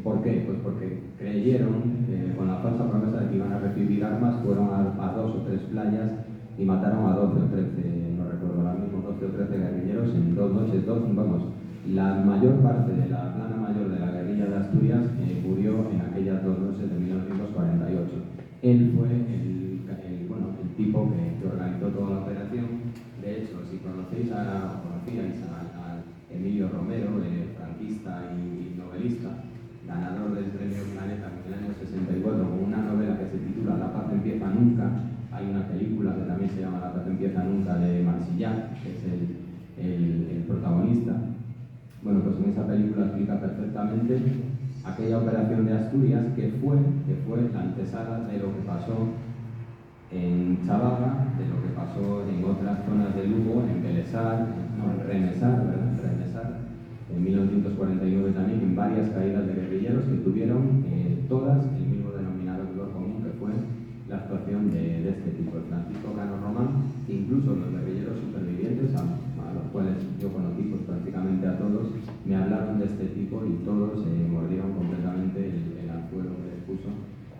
[SPEAKER 3] ¿Por qué? Pues porque creyeron, con la falsa promesa de que iban a recibir armas, fueron a 2 o 3 playas y mataron a 12 o 13, no recuerdo ahora mismo, 12 o 13 guerrilleros en 2 noches, la mayor parte de la plana mayor de la guerrilla de Asturias murió en aquellas 2 noches de 1948. Él fue el tipo que organizó toda la operación. De hecho, si conocíais a Emilio Romero, franquista y novelista, ganador del premio Planeta en el año 64 con una novela que se titula La paz empieza nunca. Hay una película que también se llama La paz empieza nunca de Marsillach, que es el protagonista. Bueno, pues en esa película explica perfectamente aquella operación de Asturias que fue la antesala de lo que pasó en Chavaga, de lo que pasó en otras zonas de Lugo, en Remesar, en 1949 también, en varias caídas de guerrilleros que tuvieron todas el mismo denominador común, que fue la actuación de este tipo, el Francisco Cano Román, que incluso los guerrilleros supervivientes, a los cuales yo conocí pues, prácticamente a todos, me hablaron de este tipo y todos mordieron completamente el anzuelo que les puso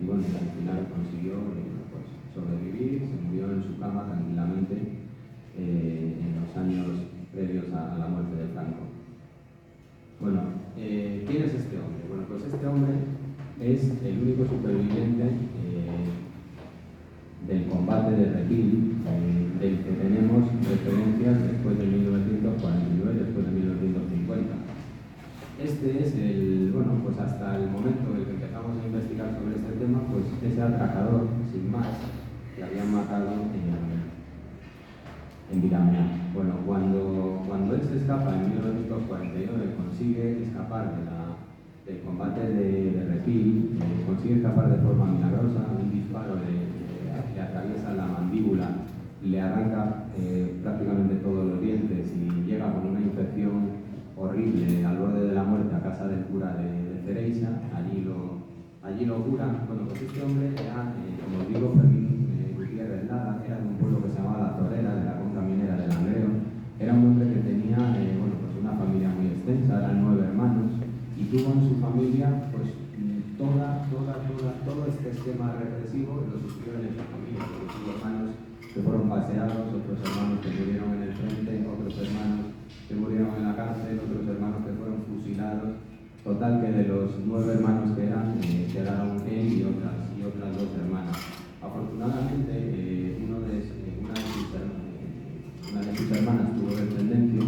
[SPEAKER 3] y bueno, al final consiguió pues, sobrevivir, se murió en su cama tranquilamente en los años previos a la muerte de Franco. Bueno, ¿quién es este hombre? Bueno, pues este hombre es el único superviviente del combate de Repil, del que tenemos referencias después de 1949, después de 1950. Este es pues hasta el momento en el que empezamos a investigar sobre este tema, pues ese atracador, sin más, que habían matado Vilamián. Bueno, cuando él se escapa en 1949, consigue escapar del combate de Repil, consigue escapar de forma milagrosa. Un disparo le atraviesa la mandíbula, le arranca prácticamente todos los dientes y llega con una infección horrible al borde de la muerte a casa del cura de Cereixa. Allí lo cura. Bueno, pues este hombre era, como os digo, Fermín Gutiérrez Lara, era de un pueblo que se llamaba La Torera, de la cuenca minera del Langreo. Era un hombre que tenía pues una familia muy extensa, eran 9 hermanos, y tuvo en su familia pues todo este esquema represivo lo sufrió en su familia. Sus hermanos que fueron paseados, otros hermanos que murieron en el frente, otros hermanos que murieron en la cárcel, otros hermanos que fueron fusilados. Total que de los 9 hermanos que eran, quedaron él y otras 2 hermanas. Afortunadamente, una de sus hermanas tuvo descendencia,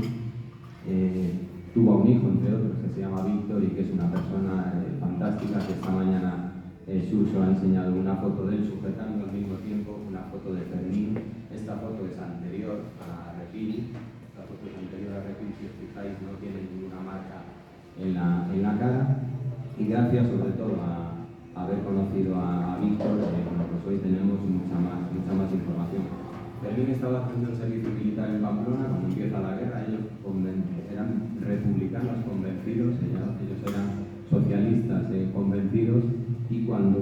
[SPEAKER 3] tuvo un hijo, entre otros, que se llama Víctor y que es una persona fantástica, que esta mañana Suso ha enseñado una foto de él sujetando al mismo tiempo una foto de Fermín. Esta foto es anterior a Repil, si os fijáis no tiene ninguna marca en la cara, y gracias sobre todo a haber conocido a Víctor, pues hoy tenemos mucha más información. Fermín estaba haciendo el servicio militar en Pamplona. Cuando empieza la guerra, ellos eran republicanos convencidos, ellos eran socialistas convencidos, y cuando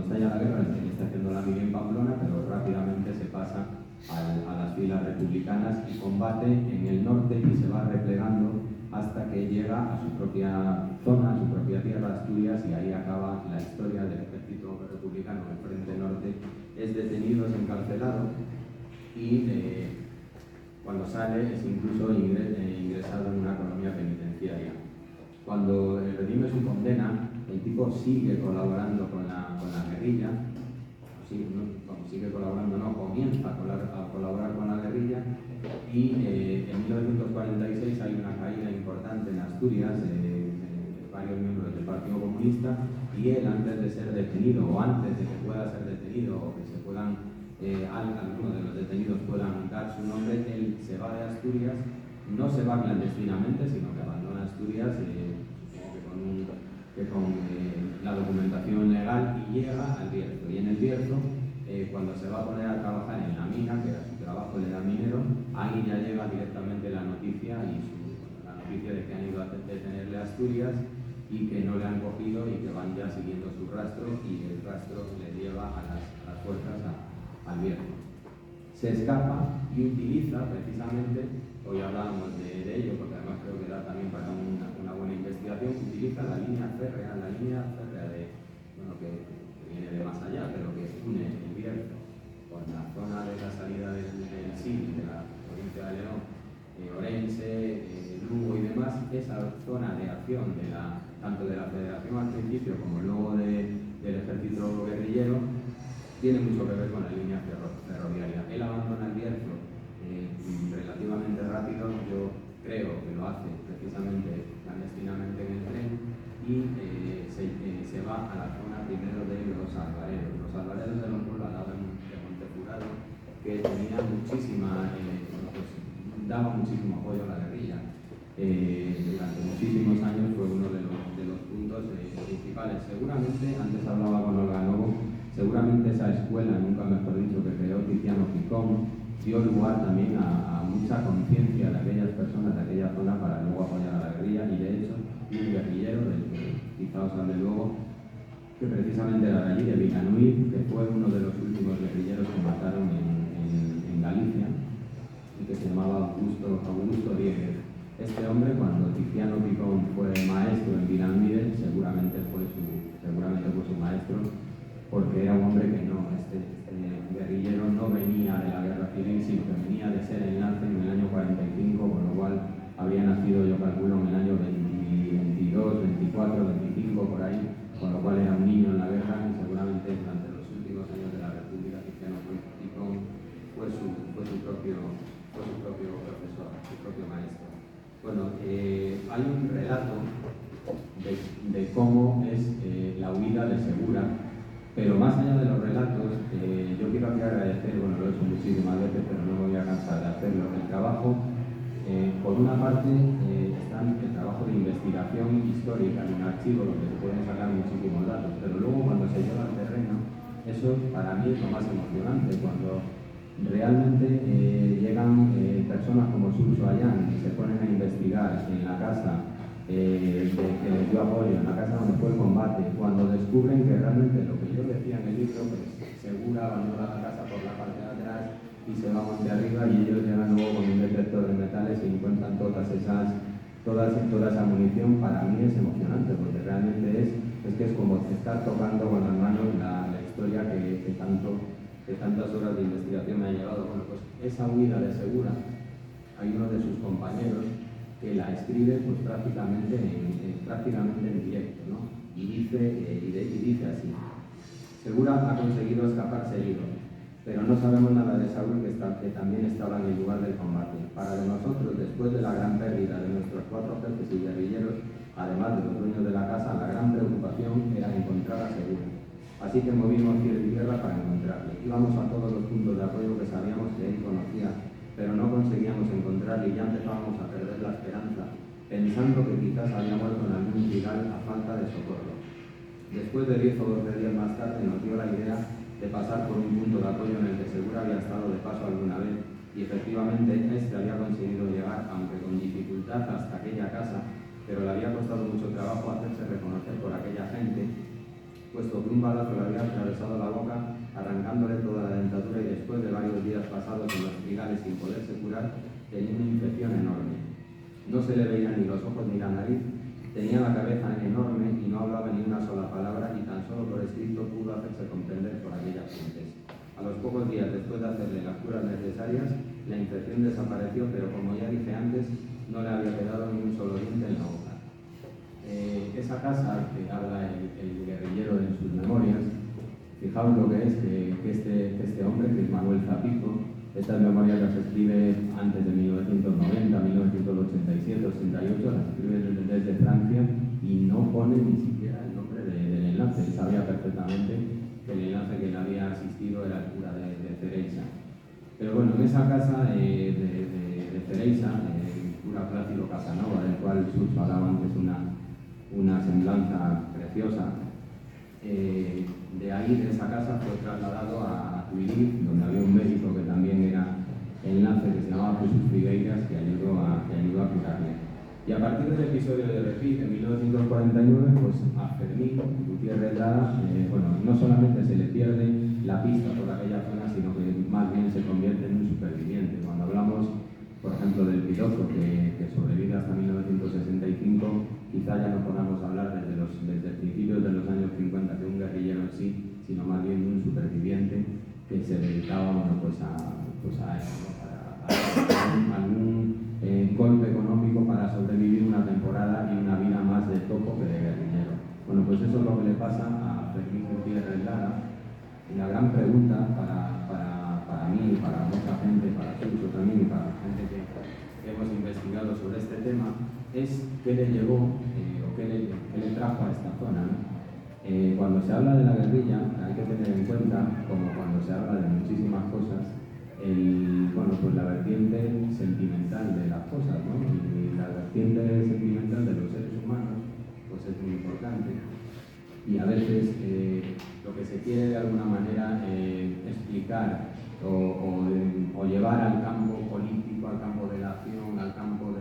[SPEAKER 3] estalla la guerra, él está haciendo la mili en Pamplona, pero rápidamente se pasa a las filas republicanas y combate en el norte y se va replegando hasta que llega a su propia zona, a su propia tierra, Asturias, y ahí acaba la historia del ejército republicano en el Frente Norte. Es detenido, es encarcelado y cuando sale es incluso ingresado en una colonia penitenciaria. Cuando redime su condena, el tipo sigue colaborando con la guerrilla. Comienza a colaborar con la guerrilla, y en 1946 hay una caída importante en Asturias de varios miembros del Partido Comunista, y él, antes de ser detenido, o antes de que pueda ser detenido, o que se puedan algunos de los detenidos puedan dar su nombre, él se va de Asturias. No se va clandestinamente, sino que abandona Asturias, supongo que con la documentación legal, y llega al Bierzo. Y en el Bierzo, cuando se va a poner a trabajar en la mina, que era su trabajo, él era minero, ahí ya llega directamente la noticia de que han ido a detenerle a Asturias y que no le han cogido y que van ya siguiendo su rastro, y el rastro le lleva a las fuerzas al Bierzo. Se escapa y utiliza precisamente, hoy hablábamos de ello porque además creo que da también para una buena investigación, utiliza la línea férrea que viene de más allá, pero que une el Bierzo con la zona de la salida del Sil, de la provincia de León, Orense, Lugo y demás. Esa zona de acción tanto de la Federación al principio como luego del ejército guerrillero tiene mucho que ver con la línea ferroviaria. Él abandona el Bierzo relativamente rápido. Yo creo que lo hace precisamente clandestinamente en el tren, y se va a la zona primero de los albareros. Los albareros de los pueblos al lado de Montefurado, que tenía daba muchísimo apoyo a la guerrilla. Durante muchísimos años fue uno de los puntos principales. Seguramente, antes hablaba con Olga Novo, seguramente esa escuela, nunca mejor dicho, que creó Tiziano Picón, dio lugar también a mucha conciencia de aquellas personas de aquella zona para luego apoyar a la guerrilla. Y de hecho, un guerrillero, del que quizá os hable luego, que precisamente era de allí, de Villanuy, que fue uno de los últimos guerrilleros que mataron en Galicia, y que se llamaba Augusto Dieguez. Este hombre, cuando Tiziano Picón fue maestro en Villanuy, seguramente fue su maestro, porque era un hombre que este guerrillero no venía de la guerra civil, sino que venía de ser enlace en el año 45, con lo cual habría nacido, yo calculo, en el año 22, 24, 25, por ahí, con lo cual era un niño en la guerra, y seguramente durante los últimos años de la República Tiziano Picón fue su propio profesor, su propio maestro. Bueno, hay un relato de cómo es la huida de Segura Pero más allá de los relatos, yo quiero aquí agradecer, bueno, lo he hecho muchísimas veces, pero no me voy a cansar de hacerlo, el trabajo. Por una parte está el trabajo de investigación histórica en un archivo donde se pueden sacar muchísimos datos, pero luego cuando se lleva al terreno, eso para mí es lo más emocionante, cuando realmente llegan personas como Suso Ayán y se ponen a investigar en la casa que les dio apoyo, en la casa donde fue el combate, cuando descubren que realmente lo que yo decía en el libro, pues Segura abandona la casa por la parte de atrás y se va monte arriba, y ellos llegan luego con un detector de metales y encuentran toda esa munición. Para mí es emocionante, porque realmente es que es como estar tocando con las manos la historia que tantas horas de investigación me ha llevado. Bueno, pues esa huida de Segura, hay uno de sus compañeros que la escribe pues prácticamente en directo, ¿no? Y dice así: Segura ha conseguido escapar seguido, pero no sabemos nada de Saúl, que también estaba en el lugar del combate. Para nosotros, después de la gran pérdida de nuestros 4 jefes y guerrilleros, además de los dueños de la casa, la gran preocupación era encontrar a Segura. Así que movimos cielo y tierra para encontrarle. Íbamos a todos los puntos de apoyo que sabíamos que él conocía, pero no conseguíamos encontrarle y ya empezábamos a perder la esperanza, pensando que quizás había muerto en algún trigal a falta de socorro. Después de 10 o 12 días más tarde nos dio la idea de pasar por un punto de apoyo en el que Segura había estado de paso alguna vez, y efectivamente este había conseguido llegar, aunque con dificultad, hasta aquella casa, pero le había costado mucho trabajo hacerse reconocer por aquella gente, puesto que un balazo le había atravesado la boca, arrancándole toda la dentadura, y después de varios días pasados en los trigales sin poderse curar, tenía una infección enorme. No se le veían ni los ojos ni la nariz, tenía la cabeza enorme y no hablaba ni una sola palabra, y tan solo por escrito pudo hacerse comprender por aquellas gentes. A los pocos días después de hacerle las curas necesarias, la infección desapareció, pero como ya dije antes, no le había quedado ni un solo diente en la boca. Esa casa que habla el guerrillero en sus memorias, fijaos lo que es que este hombre, que es Manuel Zapico, estas memorias las escribe antes de 1990, 1987, 88, las escribe desde Francia, y no pone ni siquiera el nombre del enlace. Él sabía perfectamente que el enlace que le había asistido era el cura de Cereixa. Pero bueno, en esa casa de Cereixa, el cura Plácido Casanova, del cual Suso hablaba antes una semblanza preciosa, de ahí, de esa casa, fue trasladado a Tuirí, donde había un médico que también era enlace, que se llamaba Jesús Figueiras, que ayudó a curarle. Y a partir del episodio de Repit, en 1949, pues a Fermín Gutiérrez Lara, no solamente se le pierde la pista por aquella zona, sino que más bien se convierte en un superviviente. Cuando hablamos, por ejemplo, del piloto que sobrevive hasta 1965, quizá ya no podamos hablar desde principios de los años 50 de un guerrillero en sí, sino más bien de un superviviente que se dedicaba a algún golpe económico para sobrevivir una temporada y una vida más de topo que de guerrillero. Bueno, pues eso es lo que le pasa a Fermín Gutiérrez Lara. Y la gran pregunta para mí, para mucha gente, para Suso también, y para la gente que hemos investigado sobre este tema, es qué le llevó o qué le trajo a esta zona, ¿no? Cuando se habla de la guerrilla, hay que tener en cuenta, como cuando se habla de muchísimas cosas, pues la vertiente sentimental de las cosas, ¿no? Y la vertiente sentimental de los seres humanos pues es muy importante. Y a veces lo que se quiere de alguna manera explicar o llevar al campo político, al campo de la acción, al campo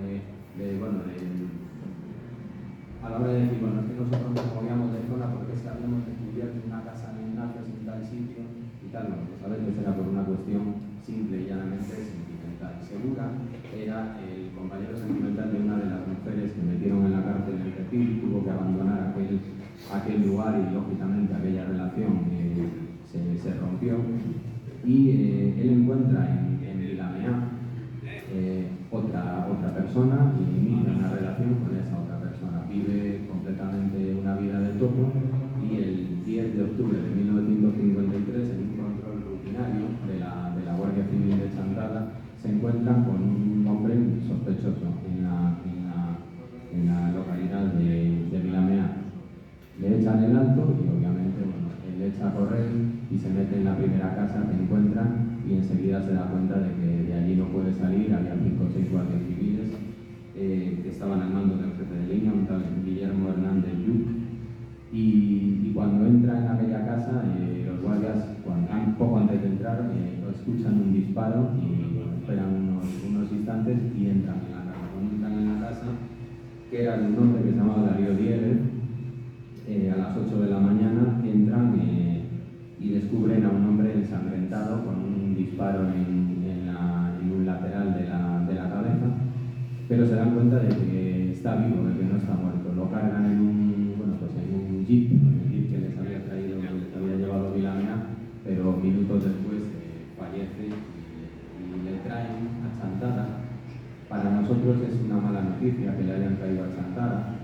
[SPEAKER 3] a la hora de decir, es que nosotros nos movíamos de zona porque sabíamos que estudiar en una casa en Ignacio, en tal sitio y tal, pues a veces era por una cuestión simple y llanamente sentimental. Segura era el compañero sentimental de una de las mujeres que metieron en la cárcel en el Repil, tuvo que abandonar aquel lugar y lógicamente aquella relación se rompió, y él encuentra en Vilamea otra persona y inicia una relación con esa otra persona. Vive completamente una vida de topo, y el 10 de octubre de 1953, en un control rutinario de la Guardia Civil de Chantada, se encuentran con un hombre sospechoso en la localidad de Vilamea. Le echan el alto y obviamente él echa a correr y se mete en la primera casa que encuentran y enseguida se da cuenta de que de allí no puede salir. Había 5 o 6 guardias civiles que estaban al mando del jefe de línea, un tal Guillermo Hernández Lluc, y cuando entra en aquella casa, los guardias, poco antes de entrar, escuchan un disparo y esperan unos instantes y entran en la casa. Cuando entran en la casa, que era de un hombre que se llamaba Darío Dieguez, a las 8 de la mañana entran y descubren a un hombre ensangrentado con un disparo en un lateral de la cabeza, pero se dan cuenta de que está vivo, de que no está muerto. Lo cargan en un jeep, el jeep que les había traído, que les había llevado Vilamea, pero minutos después fallece y le traen a Chantada. Para nosotros es una mala noticia que le hayan traído a Chantada,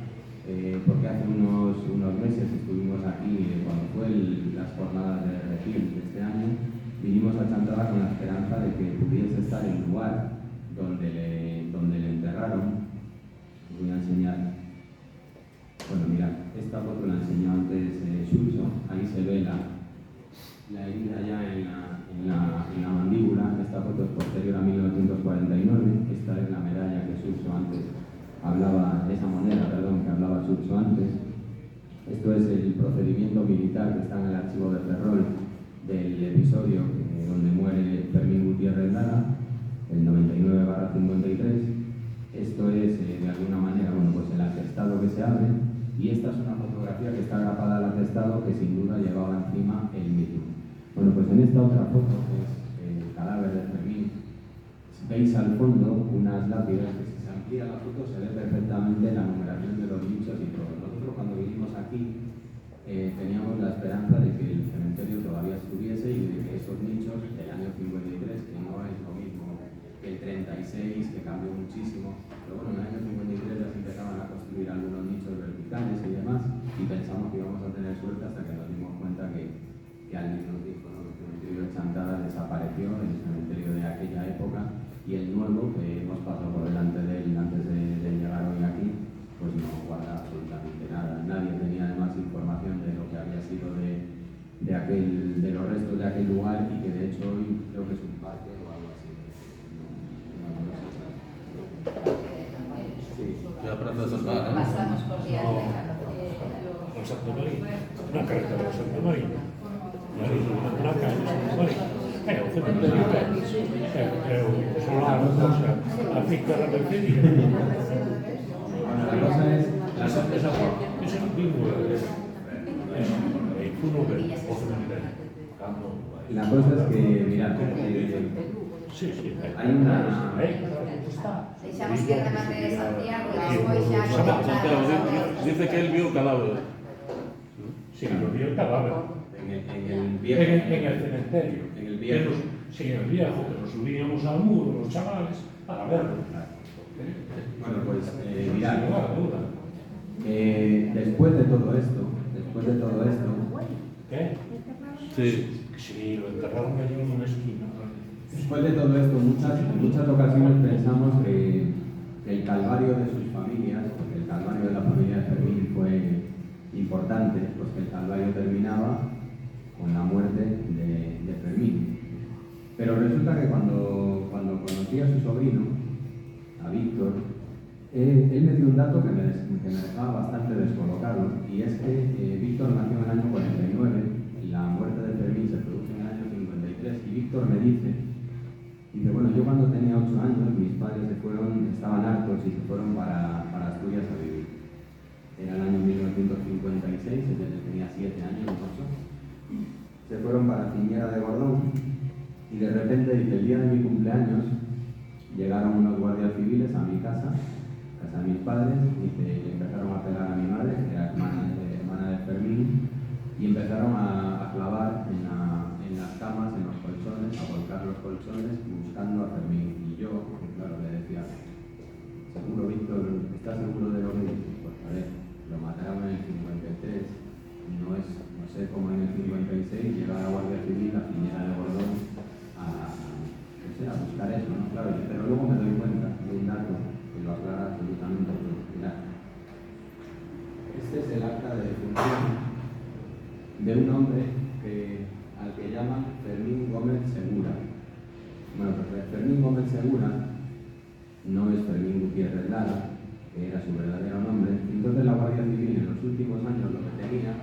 [SPEAKER 3] porque hace unos meses estuvimos aquí, cuando fue las jornadas de Refil de este año, vinimos a Chantada con la esperanza de que pudiese estar el lugar donde le enterraron. Os voy a enseñar. Bueno, mirad, esta foto la enseñó antes Suso. Ahí se ve la herida ya en la mandíbula. Esta foto es posterior a 1949. Esta es la medalla que Suso antes hablaba, esa moneda, perdón, que hablaba Suso antes. Esto es el procedimiento militar que está en el archivo de Ferrol del episodio donde muere Fermín Gutiérrez Lara, el 99/53. Esto es, de alguna manera, bueno, pues el atestado que se abre, y esta es una fotografía que está grabada al atestado que sin duda llevaba encima el mismo. Bueno, pues en esta otra foto, que es el cadáver de Fermín, veis al fondo unas lápidas que, si se amplía la foto, se ve perfectamente la numeración de los nichos y todo. Nosotros, cuando vinimos aquí, teníamos la esperanza de que el cementerio todavía estuviese y de que esos nichos del año 53, que no es lo mismo que el 36, que cambió muchísimo, pero bueno, en el año 53 ya se empezaban a construir algunos nichos verticales y demás, y pensamos que íbamos a tener suerte hasta que nos dimos cuenta que alguien nos dijo, ¿no?, que el cementerio de Chantada desapareció, el cementerio de aquella época, y el nuevo, que hemos pasado por delante de él antes de llegar hoy aquí, pues no guarda absolutamente nada. Nadie tenía además información de lo que había sido de los restos de aquel lugar, y que de hecho hoy creo que es un parque o algo así. Sí.
[SPEAKER 4] La Plaza de Santa Ana, ¿no?
[SPEAKER 1] Pasamos por días
[SPEAKER 5] Los Santo María, una carretera de Santo María, una calle de Santo María. O cementerio solano, a finca da Mercería.
[SPEAKER 3] La cosa es...
[SPEAKER 5] Es antiguo, uno ve o cementerio.
[SPEAKER 3] La cosa es que, mirad,
[SPEAKER 5] Sí,
[SPEAKER 3] hay una...
[SPEAKER 1] Deixamos que remate de Santiago e despois xa
[SPEAKER 4] Santiago dice que él vio el cadáver.
[SPEAKER 5] Sí, lo vio el cadáver.
[SPEAKER 3] En el viejo...
[SPEAKER 5] En el cementerio.
[SPEAKER 3] En el viejo.
[SPEAKER 5] Sí, en el viejo, que nos subíamos al muro, los chavales, para verlo.
[SPEAKER 3] Bueno, pues, mirad,
[SPEAKER 5] Sin lugar a duda.
[SPEAKER 3] después de todo esto,
[SPEAKER 5] ¿Qué?
[SPEAKER 4] Sí.
[SPEAKER 5] Sí, lo enterraron allí en una esquina.
[SPEAKER 3] después de todo esto, en muchas ocasiones pensamos que el calvario de sus familias, porque el calvario de la familia de Fermín fue importante, pues que el calvario terminaba con la muerte de Fermín. Pero resulta que cuando conocí a su sobrino, a Víctor, él me dio un dato que me dejaba bastante descolocado, y es que Víctor nació en el año 49 y la muerte de Fermín se produjo en el año 53, y Víctor me dice, bueno, yo cuando tenía 8 años, mis padres estaban hartos y se fueron para Asturias a vivir. Era el año 1956, yo tenía 7 años, 8. Se fueron para Ciñera de Gordón, y de repente, dice, el día de mi cumpleaños, llegaron unos guardias civiles a mi casa de mis padres, y empezaron a pegar a mi madre, que era hermana de Fermín, y empezaron a clavar en las camas, en los colchones, a volcar los colchones buscando a Fermín. Y yo, claro, le decía, seguro, Víctor, ¿estás seguro de lo que dices? Pues a ver, lo mataron en el 53, no sé cómo en el 56 llega la Guardia Civil a Ciñera de Gordón a buscar eso, ¿no? Claro, pero luego me doy cuenta de un dato que lo aclara absolutamente todo. Mirad, este es el acta de defunción de un hombre que al que llaman Fermín Gómez Segura. Bueno, pues Fermín Gómez Segura no es Fermín Gutiérrez Lara, que era su verdadero nombre. Entonces la Guardia Civil en los últimos años lo que tenía,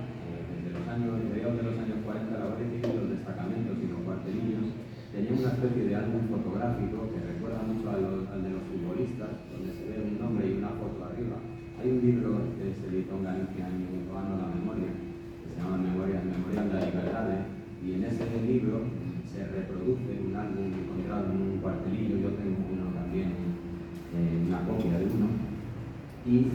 [SPEAKER 3] desde los años, mediados de los años 40, la Guardia Civil, los destacamentos y los cuartelillos, tenía una especie de álbum fotográfico que recuerda mucho al de los futbolistas, donde se ve un nombre y una foto arriba. Hay un libro que se editó en Galicia en Urbano La Memoria, que se llama Memorias de la Libertad, y en ese libro se reproduce un álbum encontrado en un cuartelillo. Yo tengo uno también, una copia de uno, y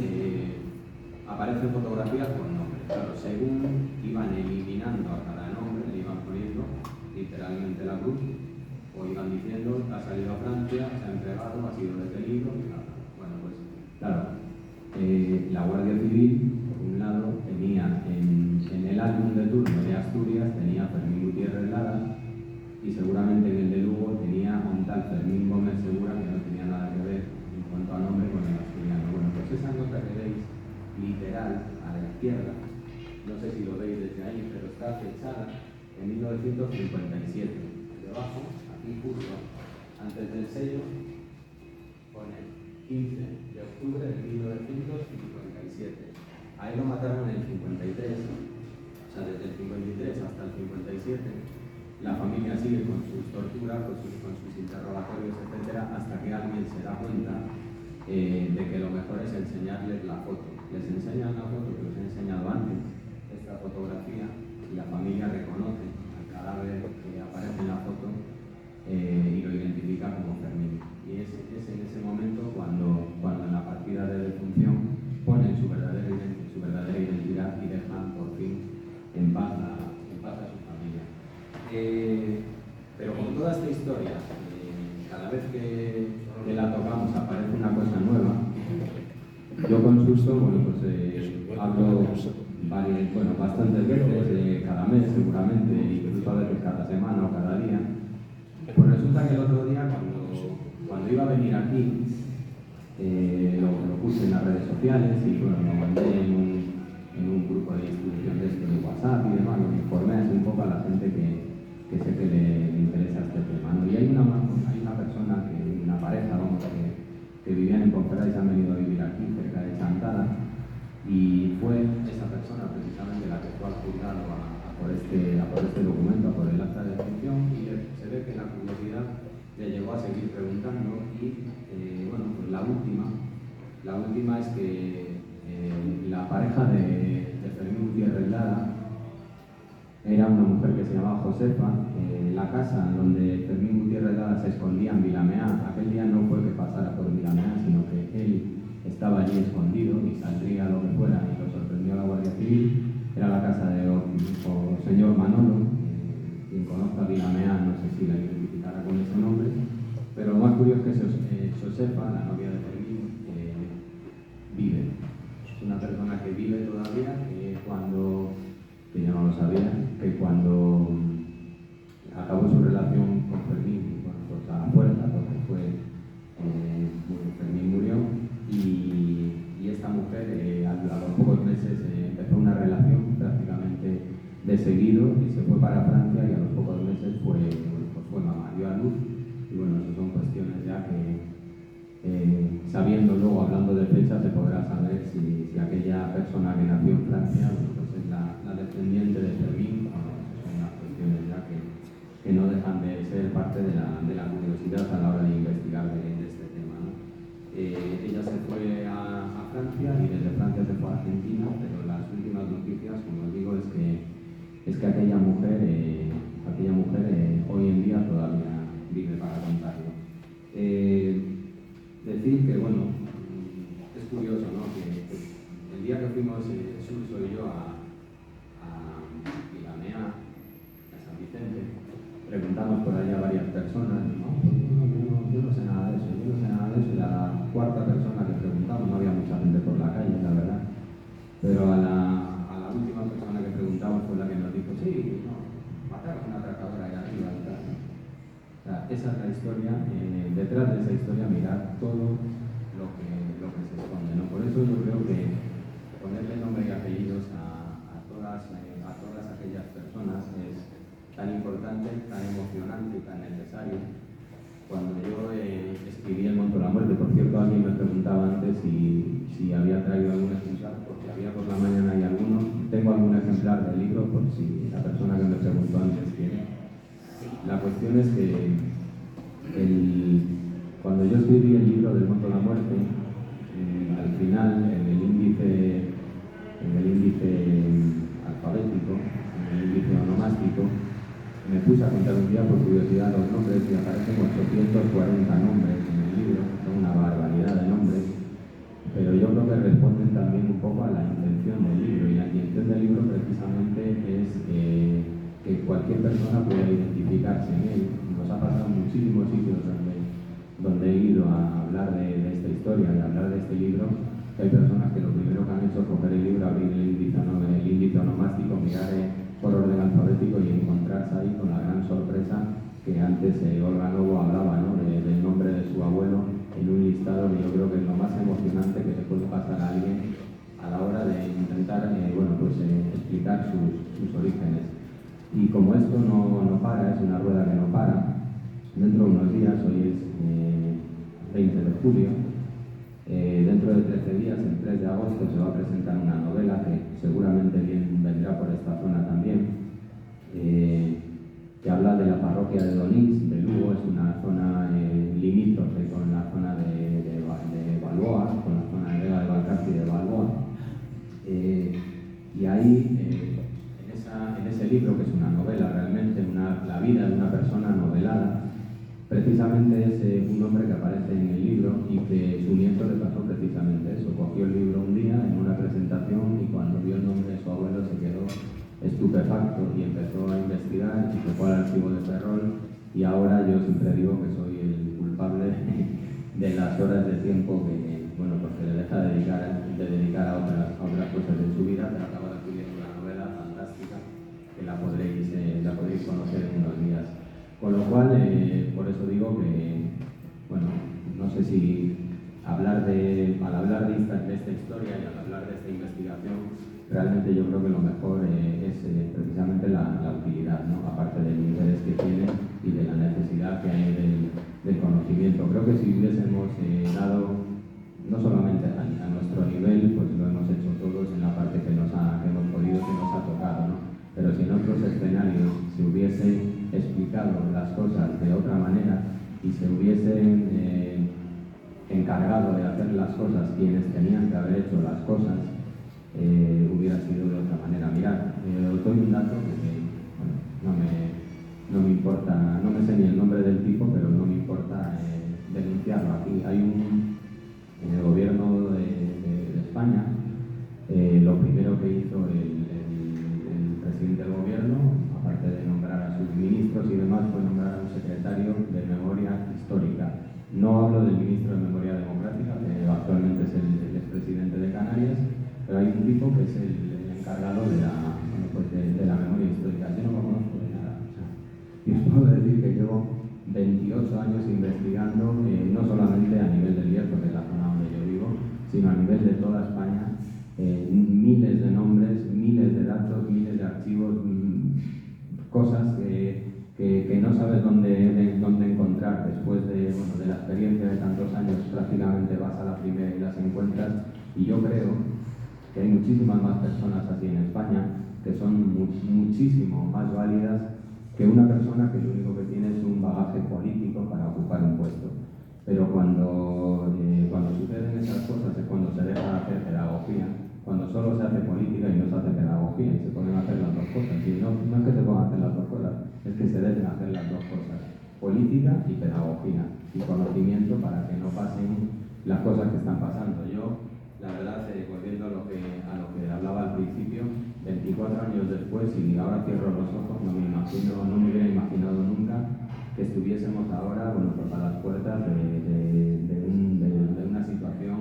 [SPEAKER 3] aparecen fotografías por nombre. Claro, según iban eliminando a cada nombre, le iban poniendo literalmente la cruz, o iban diciendo, ha salido a Francia, se ha entregado, ha sido detenido, y nada. Bueno, pues claro, la Guardia Civil, por un lado, tenía en el álbum de turno de Asturias, tenía Fermín Gutiérrez Lara, y seguramente en el de Lugo tenía un tal Fermín Gómez Segura, que no tenía nada que ver en cuanto a nombre con el asturiano. Bueno, pues esa nota que veis literal a la izquierda, no sé si lo veis desde ahí, pero está fechada en 1957. Debajo, aquí justo, antes del sello, pone 15 de octubre de 1957. Ahí lo mataron en el 53, o sea, desde el 53 hasta el 57. La familia sigue con sus torturas, con sus interrogatorios, etcétera, hasta que alguien se da cuenta de que lo mejor es enseñarles la foto. Les enseñan la foto que os he enseñado antes, esta fotografía, y la familia reconoce al cadáver que aparece en la foto y lo identifica como Fermín. Y es en ese momento cuando en la partida de defunción ponen su verdadera identidad y dejan por fin en paz a su familia. Pero con toda esta historia, cada vez que la tocamos aparece una cosa nueva. Yo con susto, bueno, pues hablo bastantes veces, cada mes seguramente, incluso a veces cada semana o cada día. Pues resulta que el otro día, cuando iba a venir aquí, lo puse en las redes sociales y bueno, lo mandé en un grupo de distribución de WhatsApp y demás, lo informé así un poco a la gente que sé que le interesa este tema, ¿no? Y hay una persona, una pareja, vamos, que vivían en Ponferrada y se han venido a vivir aquí, cerca de Chantada, y fue esa persona precisamente la que fue al juzgado a por este documento, a por el acta de defunción, y se ve que la curiosidad le llevó a seguir preguntando y, bueno, pues la última es que la pareja de Fermín Gutiérrez Lara era una mujer que se llamaba Josefa. La casa donde Fermín Gutiérrez Lara se escondía en Vilameá, aquel día no fue que pasara por Vilameá, sino que él estaba allí escondido y saldría lo que fuera y lo sorprendió a la Guardia Civil. Era la casa de señor Manolo. Quien conozca Vilameá no sé si la identificará con ese nombre, pero lo más curioso es que Josefa, la novia de Fermín, vive. Es una persona que vive todavía, que yo no lo sabía, que cuando acabó su relación con Fermín, bueno, pues a la fuerza, porque Fermín murió, y esta mujer a los pocos meses empezó una relación prácticamente de seguido y se fue para Francia, y a los pocos meses fue mamá, dio a luz. Y bueno, eso son cuestiones ya que sabiendo luego, hablando de fecha, se podrá saber si aquella persona que nació en Francia pues es la descendiente de Fermín. Bueno, son unas cuestiones ya que no dejan de ser parte de la curiosidad a la hora de investigar de este tema, ¿no? Ella se fue a Francia y desde Francia se fue a Argentina, pero las últimas noticias, como os digo, es que aquella mujer hoy en día todavía vive para contarlo. Decir que, bueno, es curioso, ¿no? Que el día que fuimos Suso y yo a Vilameá, a San Vicente, preguntamos por allá a varias personas, ¿no? Yo no sé nada de eso, y la cuarta persona que preguntamos, no había mucha gente por la calle, la verdad, pero a la última persona que preguntamos fue la que nos dijo, sí, no, mataron a una atracadora allá arriba y tal. O sea, esa es la historia. Detrás de esa historia mirad todo lo que se esconde, ¿no? Por eso yo creo que ponerle nombre y apellidos a todas aquellas personas es tan emocionante y tan necesario. Cuando yo escribí El Monto de la Muerte, por cierto, alguien me preguntaba antes si había traído algún ejemplar, porque había por la mañana y alguno. Tengo algún ejemplar del libro por si la persona que me preguntó antes quiere. La cuestión es que cuando yo escribí el libro del Monto de la Muerte, al final, en el índice alfabético, en el índice onomástico, me puse a contar un día por curiosidad los nombres y aparecen 840 nombres en el libro, son una barbaridad de nombres, pero yo creo que responden también un poco a la intención del libro, y la intención del libro precisamente es que cualquier persona pueda identificarse en él. Nos ha pasado en muchísimos sitios donde he ido a hablar de esta historia, de hablar de este libro, que hay personas que lo primero que han hecho es coger el libro, abrir el índice onomástico, mirar por orden alfabético y encontrarse ahí con la gran sorpresa que antes Olga Novo hablaba, ¿no? del nombre de su abuelo en un listado que yo creo que es lo más emocionante que se puede pasar a alguien a la hora de intentar explicar sus orígenes. Y como esto no para, es una rueda que no para, dentro de unos días, hoy es 20 de julio, dentro de 13 días, el 3 de agosto, se va a presentar una novela que seguramente bien vendrá por esta zona también, que habla de la parroquia de Donís, de Lugo. Es una zona limítrofe con la zona de Balboa, con la zona de Vega de Valcarce y de Balboa. Y ahí, en ese libro, que es una novela realmente, la vida de una persona novelada, precisamente es un hombre que aparece en el libro y que su nieto le pasó precisamente eso. Cogió el libro un día en una presentación y cuando vio el nombre de su abuelo se quedó estupefacto y empezó a investigar y se fue al archivo de Ferrol, y ahora yo siempre digo que soy el culpable de las horas de tiempo que, porque le deja de dedicar a otras cosas de su vida, pero acabo de escribir una novela fantástica que la podréis conocer en unos días. Con lo cual, por eso digo que, no sé si al hablar de esta historia y al hablar de esta investigación, realmente yo creo que lo mejor es precisamente la utilidad, ¿no? Aparte del interés que tiene y de la necesidad que hay del conocimiento. Creo que si hubiésemos dado, no solamente a nuestro nivel, pues lo hemos hecho todos en la parte que hemos podido, que nos ha tocado, ¿no? Pero si en otros escenarios se hubiesen explicado las cosas de otra manera y se hubiesen encargado de hacer las cosas quienes tenían que haber hecho las cosas, hubiera sido de otra manera. Mirad, os doy un dato que no me importa, no me sé ni el nombre del tipo, pero no me importa denunciarlo aquí. Hay en el gobierno de España, lo primero que hizo el presidente del gobierno, aparte de nombrar a sus ministros y demás, fue nombrar a un secretario de memoria histórica. No hablo del ministro de Memoria Democrática, que actualmente es el expresidente de Canarias, pero hay un tipo que es el encargado de la memoria histórica. Yo no lo conozco de nada. Y os puedo decir que llevo 28 años investigando, no solamente a nivel del Bierzo, que es la zona donde yo vivo, sino a nivel de toda España, miles de nombres, miles de datos, miles de archivos, cosas que no sabes dónde encontrar. Después de la experiencia de tantos años, prácticamente vas a la primera y las encuentras, y yo creo que hay muchísimas más personas así en España que son muchísimo más válidas que una persona que lo único que tiene es un bagaje político para ocupar un puesto. Pero cuando suceden esas cosas es cuando se deja de hacer pedagogía, cuando solo se hace política y no se hace pedagogía, y se pueden hacer las dos cosas. Y no es que se puedan hacer las dos cosas, es que se deben hacer las dos cosas: política y pedagogía, y conocimiento para que no pasen las cosas que están pasando. Yo, la verdad, volviendo a lo que hablaba al principio, 24 años después, y ahora cierro los ojos, no me hubiera imaginado nunca que estuviésemos ahora a las puertas de una situación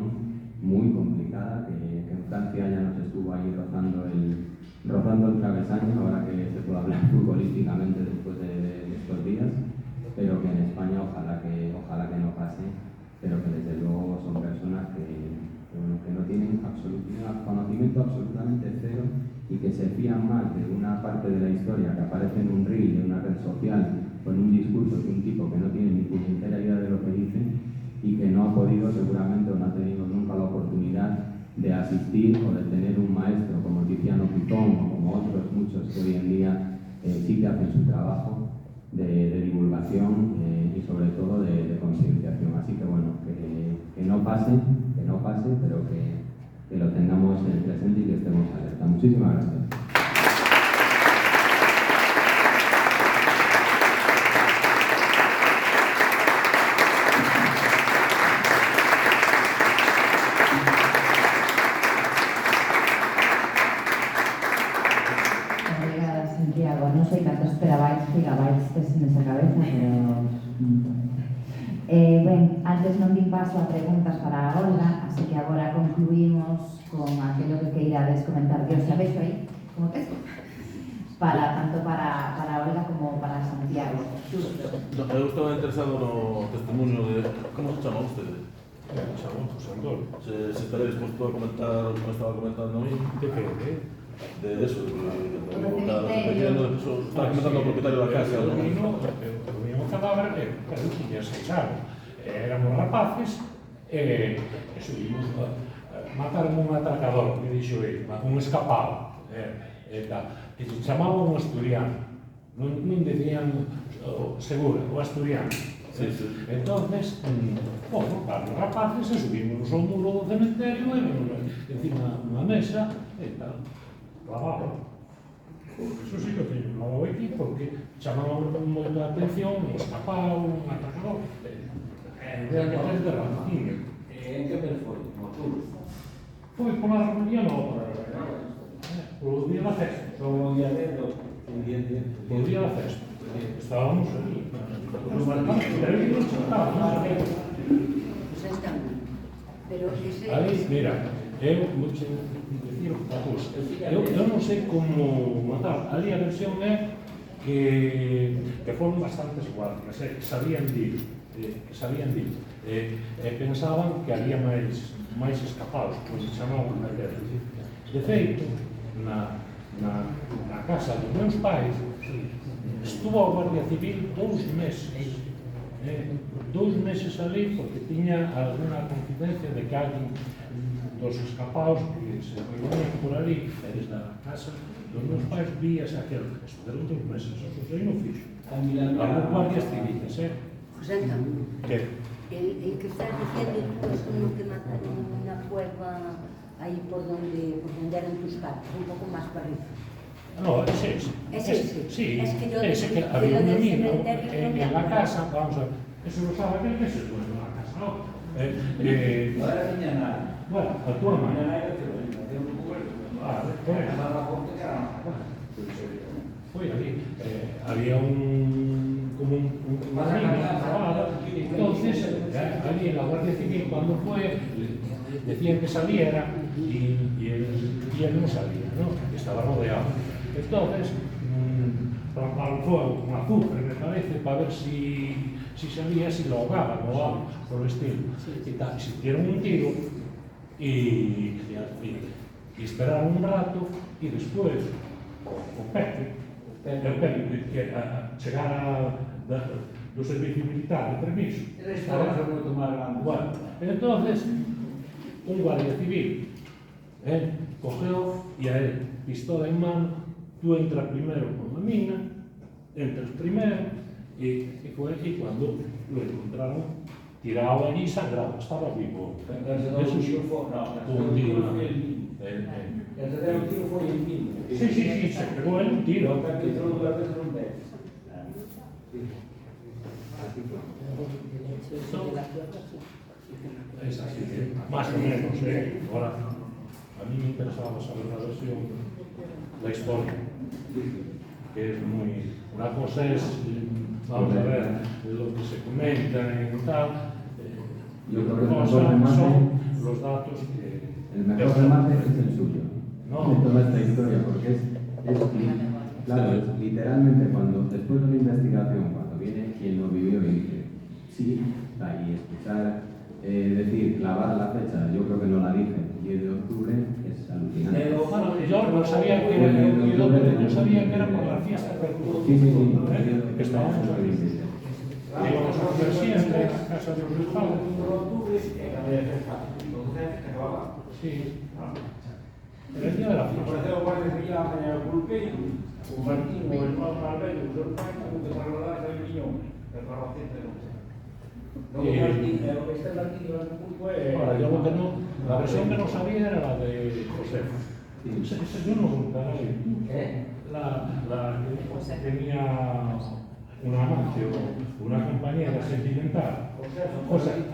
[SPEAKER 3] muy complicada, que en Francia ya nos estuvo ahí rozando el travesaño, ahora que se puede hablar futbolísticamente después de estos días, pero que en España ojalá que no pase, pero que desde luego son personas que no tienen conocimiento absolutamente cero, y que se fían más de una parte de la historia que aparece en un reel, de una red social, o en un discursos de un tipo que no tiene ni puñetera idea de lo que dice y que no ha podido seguramente o no ha tenido nunca la oportunidad de asistir o de tener un maestro como Tiziano Picón o como otros muchos que hoy en día sí que hacen su trabajo de divulgación y sobre todo de concienciación. Así que bueno, que no pase, pero que lo tengamos presente y que estemos alerta. Muchísimas gracias.
[SPEAKER 1] Santiago, no sé cantos gigabytes tes nesa cabeza, pero... antes non di paso a preguntas para a Olga, así que agora concluímos con aquilo que queirades comentar. Que os sabéis aí, como que tanto para Olga como para Santiago.
[SPEAKER 4] Eu estaba interesado no testimonio de... Como se chama usted?
[SPEAKER 5] José Antonio.
[SPEAKER 4] Se estaría dispuesto a comentar o que me estaba comentando a mí.
[SPEAKER 5] De que?
[SPEAKER 4] De eso, estaba comentando al propietario da casa.
[SPEAKER 5] O mismo cadáver, pero tiña 6 anos. Éramos rapaces e subimos, mataron un atracador, que dixo ele, un escapado. E se chamaba un asturiano. Non decían segura, o asturiano.
[SPEAKER 4] Sí, sí.
[SPEAKER 5] Entonces, bueno, para os rapaces subimos ao muro do cementerio e encima unha mesa e tal. Clavado. Eso sí que teño clavado aquí porque chamaban moito a atención un escapado, un atacador. Realmente de raciocínio.
[SPEAKER 3] En que mes foi? Moturos?
[SPEAKER 5] Foi pola reunión polo día da festa.
[SPEAKER 3] Son o día de
[SPEAKER 5] Polo día da festa. Estábamos ali. Pero aí non estábamos, non sabemos. Aí, mira, eu vou dicir outra cousa. Eu non sei como matar. Ali a versión é que foron bastantes guardias, que sabían dir, pensaban que había máis escapados, pois chamaban a guerra. De feito, na casa dos meus pais estuvo a Guardia Civil 2 meses. 2 meses ali porque tiña alguna confidencia de que alguén dos escapados que se reunían por ali e desde a casa dos meus pais víase aquel. Estuveron 2 meses, eso sei non fixo. Algún guardias civiles,
[SPEAKER 6] José Antonio,
[SPEAKER 5] que?
[SPEAKER 6] el que estás diciendo tú es uno que mataron en una cueva ahí por donde eran tus padres, un poco más para arriba.
[SPEAKER 5] No, ese. Sí,
[SPEAKER 6] es que yo
[SPEAKER 5] ese que había
[SPEAKER 6] del
[SPEAKER 5] un niño
[SPEAKER 6] cementerio no me
[SPEAKER 5] en la
[SPEAKER 6] acuerdo.
[SPEAKER 5] casa, vamos a ver, eso lo sabe aquel que se fue en la casa, ¿no?
[SPEAKER 3] No era niña nada.
[SPEAKER 5] Bueno, a tu hermano.
[SPEAKER 3] Niña nada que lo hacía un poco
[SPEAKER 5] Foi ali, había como un niño grabado, entonces allí en la Guardia Civil cuando fue decían que saliera y él no salía, ¿no? Estaba rodeado. Entonces al fuego con azufre me parece para ver si salía, si lo ahogaban o algo por el estilo. Y tal, se dieron un tiro y esperaron un rato y después o Pepe que chegara do servicio militar de permiso. Bueno, entonces un guardia civil cogeu e a él, pistola en mano, tú entras primero por la mina, entras primero y cuando lo encontraron tirado allí sangrado, estaba vivo. Eso sí, un tiro.
[SPEAKER 3] El tercero tiro foi en Quino.
[SPEAKER 5] Sí, se pegó en un tiro. Es así, más o menos, ahora, a mí me interesaba saber la versión, la historia, que es muy... Una cosa es, vamos a ver, lo que se comenta y tal,
[SPEAKER 3] Yo creo que
[SPEAKER 5] otra cosa son los datos que...
[SPEAKER 3] El mejor remate es el suyo,
[SPEAKER 5] No.
[SPEAKER 3] de toda esta historia, porque claro, es literalmente cuando, después de una investigación, cuando viene quien lo vivió y dice, sí, y escuchar, decir, clavar la fecha, yo creo que no la dije, 10 de octubre, es alucinante.
[SPEAKER 5] Bueno, yo no sabía que era, yo sabía que era por la fiesta, pero
[SPEAKER 3] Sí,
[SPEAKER 5] que estábamos
[SPEAKER 3] sí.
[SPEAKER 5] íbamos a comer siempre a la casa de los Lujados. Sí. Era el día de la fiesta. Ahora, yo lo que no, la versión que no sabía era la de Josefa. Esa yo no la vi. Tenía una amante o una compañera sentimental.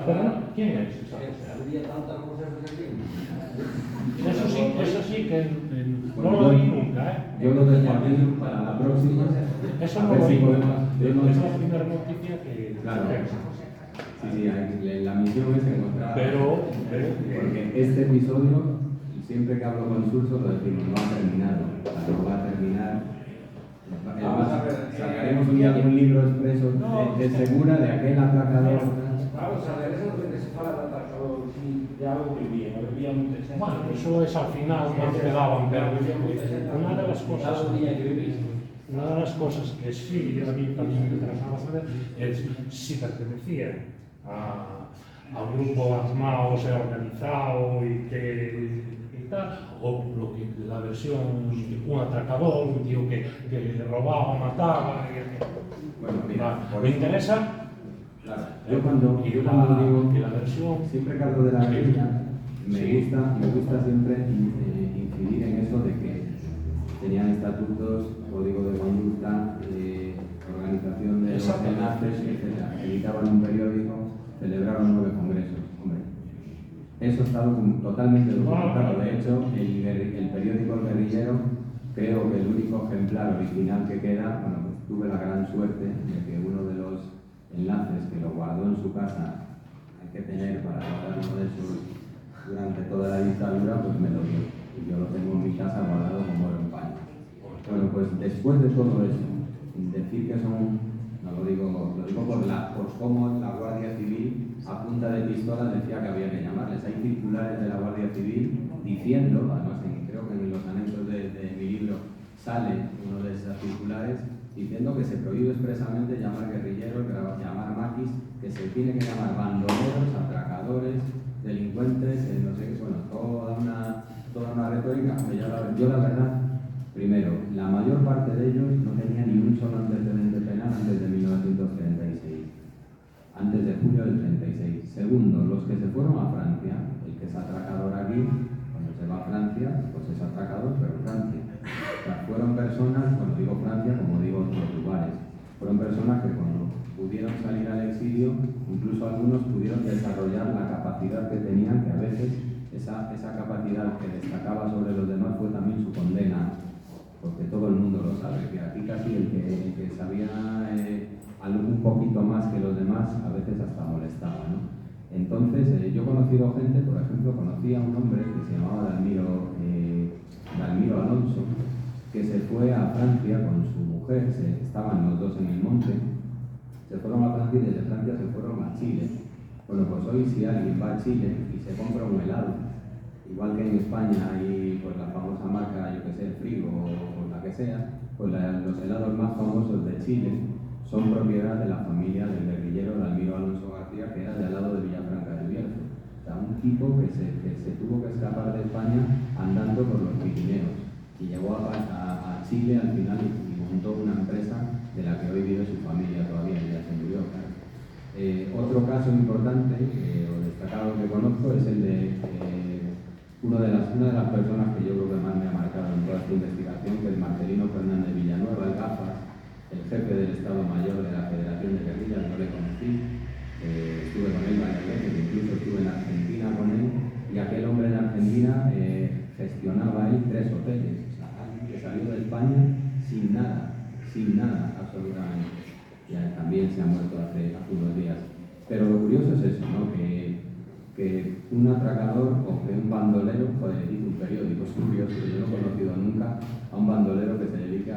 [SPEAKER 5] Pero no, ¿quién es esa Josefa? Eso sí que no lo vi nunca, ¿eh?
[SPEAKER 3] Yo lo dejo aquí para la próxima.
[SPEAKER 5] Eso
[SPEAKER 3] A
[SPEAKER 5] no
[SPEAKER 3] ver
[SPEAKER 5] lo
[SPEAKER 3] si
[SPEAKER 5] vi
[SPEAKER 3] podemos-
[SPEAKER 5] nunca. Es la primera noticia que
[SPEAKER 3] Claro.
[SPEAKER 5] tengo.
[SPEAKER 3] Sí, la misión es encontrar.
[SPEAKER 5] Pero
[SPEAKER 3] Porque este episodio, siempre que hablo con Surso, lo decimos, no ha terminado. O sea, no va a terminar. Sacaremos un día un libro expreso de Segura, de aquel atracador.
[SPEAKER 5] bueno, eso es al final cuando quedaban, pero una de las cosas que sí a mí también me interesaba saber es si pertenecía a un grupo armado, o sea, organizado y tal, o lo que la versión un atracador, un tío que robaba, mataba.
[SPEAKER 3] Bueno, mira, por
[SPEAKER 5] Me
[SPEAKER 3] eso-
[SPEAKER 5] interesa.
[SPEAKER 3] Claro, yo cuando digo,
[SPEAKER 5] y la versión.
[SPEAKER 3] siempre que hablo de la guerrilla, me gusta siempre incidir en eso de que tenían estatutos, código de conducta, organización de los enlaces, etc. Editaban un periódico, celebraron 9 congresos. Hombre, eso ha estado totalmente documentado. De hecho, el periódico El Guerrillero, creo que el único ejemplar original que queda, bueno, pues tuve la gran suerte de que uno de los enlaces que lo guardó en su casa, hay que tener para guardar uno de esos durante toda la dictadura, pues me lo dio. Y yo lo tengo en mi casa guardado como oro en paño. Bueno, pues después de todo eso, decir que son, no lo digo por cómo la Guardia Civil a punta de pistola decía que había que llamarles. Hay circulares de la Guardia Civil diciendo, además creo que en los anexos de mi libro sale uno de esos circulares, diciendo que se prohíbe expresamente llamar guerrilleros, llamar maquis, que se tiene que llamar bandoleros, atracadores, delincuentes, no sé qué, bueno, toda una retórica. Yo la verdad, primero, la mayor parte de ellos no tenía ni un solo antecedente penal antes de 1936, antes de julio del 36. Segundo, los que se fueron a Francia, el que es atracador aquí, cuando se va a Francia, pues es atracador, pero en Francia. O sea, fueron personas, cuando digo Francia, como digo otros lugares, fueron personas que cuando pudieron salir al exilio, incluso algunos pudieron desarrollar la capacidad que tenían, que a veces esa capacidad que destacaba sobre los demás fue también su condena, porque todo el mundo lo sabe, que aquí casi el que sabía un poquito más que los demás, a veces hasta molestaba, ¿no? Entonces, yo he conocido gente, por ejemplo, conocí a un hombre que se llamaba Dalmiro Alonso, que se fue a Francia con su mujer, estaban los dos en el monte, se fueron a Francia y desde Francia se fueron a Chile. Bueno, pues hoy si alguien va a Chile y se compra un helado, igual que en España hay pues, la famosa marca, yo que sé, Frigo o la que sea, pues los helados más famosos de Chile son propiedad de la familia del guerrillero Dalmiro Alonso García, que era de al lado de Villafranca del Bierzo. O sea, un tipo que se tuvo que escapar de España andando por los Pirineos y llegó a Chile al final y montó una empresa de la que hoy vive su familia todavía, y ya se murió, claro. Otro caso importante o destacado que conozco es el de una de las personas que yo creo que más me ha marcado en toda esta investigación, que es Marcelino Fernández Villanueva, el Gafas, el jefe del Estado Mayor de la Federación de Guerrillas. No le conocí, estuve con él varias veces, incluso estuve en Argentina con él, y aquel hombre en Argentina gestionaba él 3 hoteles, o sea, alguien que salió de España sin nada absolutamente. Ya también se ha muerto hace unos días. Pero lo curioso es eso, ¿no? Que un atracador o que un bandolero edite un periódico. Es curioso, yo no he conocido nunca a un bandolero que se dedica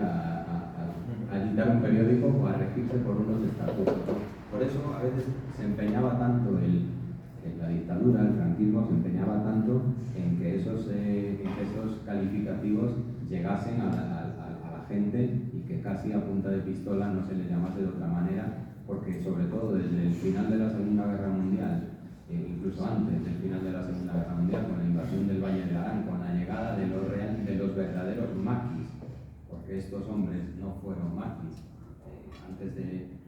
[SPEAKER 3] a editar un periódico o a regirse por unos estatutos. Por eso a veces se empeñaba tanto en la dictadura, el franquismo se empeñaba tanto en que esos calificativos llegasen a la gente y y que casi a punta de pistola no se les llamase de otra manera, porque sobre todo desde el final de la Segunda Guerra Mundial, incluso antes del final de la Segunda Guerra Mundial, con la invasión del Valle de Arán, con la llegada de los verdaderos maquis, porque estos hombres no fueron maquis.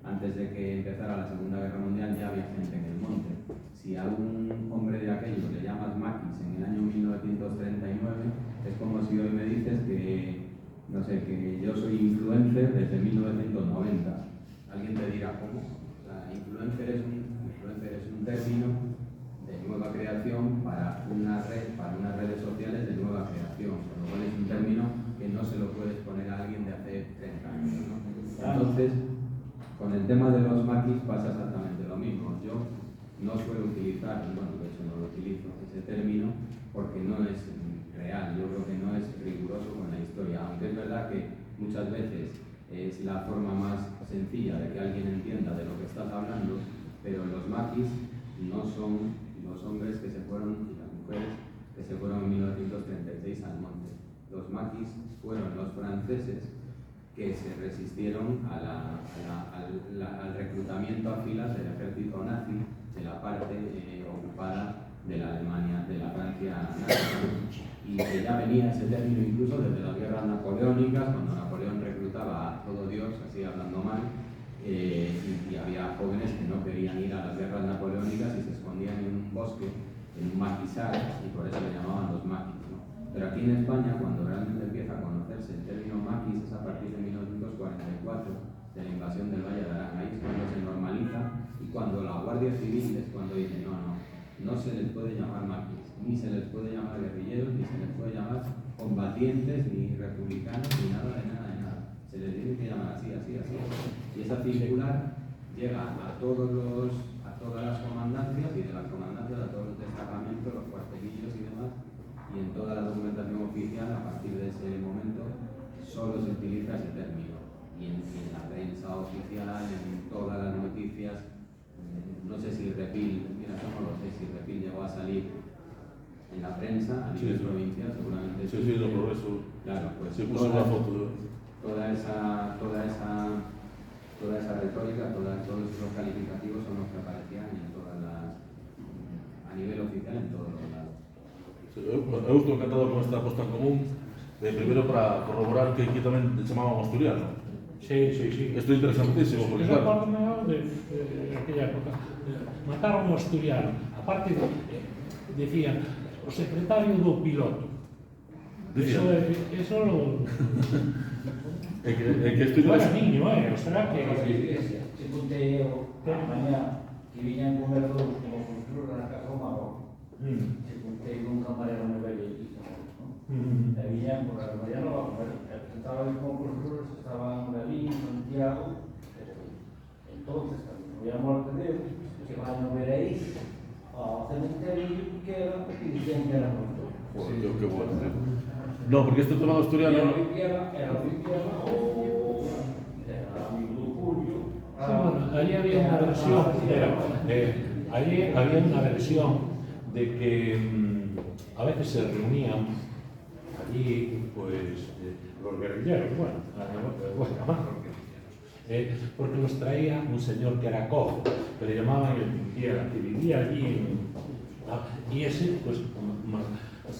[SPEAKER 3] Antes de que empezara la Segunda Guerra Mundial ya había gente en el monte. Si a un hombre de aquellos le llamas maquis en el año 1939, es como si hoy me dices que, no sé, que yo soy influencer desde 1990. Alguien te dirá, ¿cómo? Influencer es un término de nueva creación para unas redes sociales de nueva creación, con lo cual es un término que no se lo puedes poner a alguien de hace 30 años, ¿no? Entonces, con el tema de los maquis pasa exactamente lo mismo. Yo no suelo utilizar, bueno, de hecho no lo utilizo, ese término, porque no es real, yo creo que no es riguroso con la historia, aunque es verdad que muchas veces es la forma más sencilla de que alguien entienda de lo que estás hablando, pero los maquis no son los hombres que se fueron y las mujeres que se fueron en 1936 al monte. Los maquis fueron los franceses que se resistieron al reclutamiento a filas del ejército nazi de la parte ocupada de la Alemania, de la Francia nazi, y que ya venía ese término incluso desde las guerras napoleónicas, cuando Napoleón reclutaba a todo Dios, así hablando mal, y había jóvenes que no querían ir a las guerras napoleónicas y se escondían en un bosque, en un maquisal, y por eso le llamaban los maquis, ¿no? Pero aquí en España, cuando realmente empieza a conocerse el término maquis, es a partir de 1944, de la invasión del Valle de Arán. Ahí es cuando se normaliza y cuando la Guardia Civil es cuando dice no se les puede llamar maquis, ni se les puede llamar guerrilleros, ni se les puede llamar combatientes, ni republicanos, ni nada. Se les tiene que llamar así. Y esa circular llega a todas las comandancias, y de las comandancias a todos los destacamentos, los cuartelillos y demás, y en toda la documentación oficial, a partir de ese momento, solo se utiliza ese término. Y en la prensa oficial, en todas las noticias, no sé si Repil, mira, yo no lo sé si Repil llegó a salir en la prensa a nivel provincial, seguramente.
[SPEAKER 4] Sí, lo progreso.
[SPEAKER 3] Claro, pues
[SPEAKER 4] se puso una foto.
[SPEAKER 3] Toda esa retórica, todos esos calificativos son los que aparecían a nivel oficial en todos los lados.
[SPEAKER 4] Eu estou encantado con esta posta en común, primero para corroborar que aquí tamén le chamábamos asturiano.
[SPEAKER 5] Sí.
[SPEAKER 4] Esto é interesantísimo, porque
[SPEAKER 5] Yo
[SPEAKER 4] claro,
[SPEAKER 5] recuerdo de aquella época. Mataron a un asturiano. Aparte, decían, o secretario do piloto. Eso lo...
[SPEAKER 4] que estoy
[SPEAKER 5] Era niño, o sea que...
[SPEAKER 7] Se conté mañana que viñan comer todos como cultura na casa do Marrón. Se conté con un camarero no vello e viñan por la María Nova a comer. Estaban como culturas, estaban Galín, Santiago. Entonces, cuando no había muerte de Deus, se van a ver aí ao cementerio que era e dicían que era morto.
[SPEAKER 4] Joder, qué bueno. No, porque este tema asturiano...
[SPEAKER 7] Era o amigo do Julio.
[SPEAKER 5] Sí, bueno, allí había una versión, allí había una versión de que a veces se reunían allí, pues, los guerrilleros, porque los traía un señor que era cojo, que le llamaban el Pintiera, que vivía allí y ese, pues, más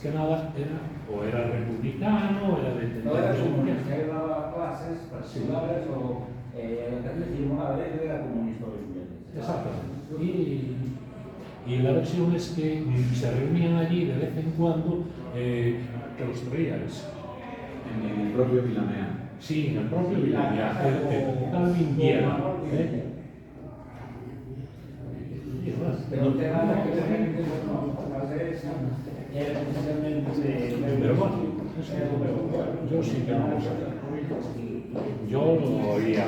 [SPEAKER 5] que nada era republicano, era de...
[SPEAKER 7] No era comunista, él daba clases particulares o una vez era comunista o
[SPEAKER 5] Exactamente. Y la versión es que se reunían allí de vez en cuando, que los traíais.
[SPEAKER 3] En el propio Vilamea.
[SPEAKER 5] Sí, en el propio Vilamea, el Calvin Viera.
[SPEAKER 7] Pero el tema de que la gente era precisamente...
[SPEAKER 5] Pero bueno, yo sí que no lo sé. Yo lo oía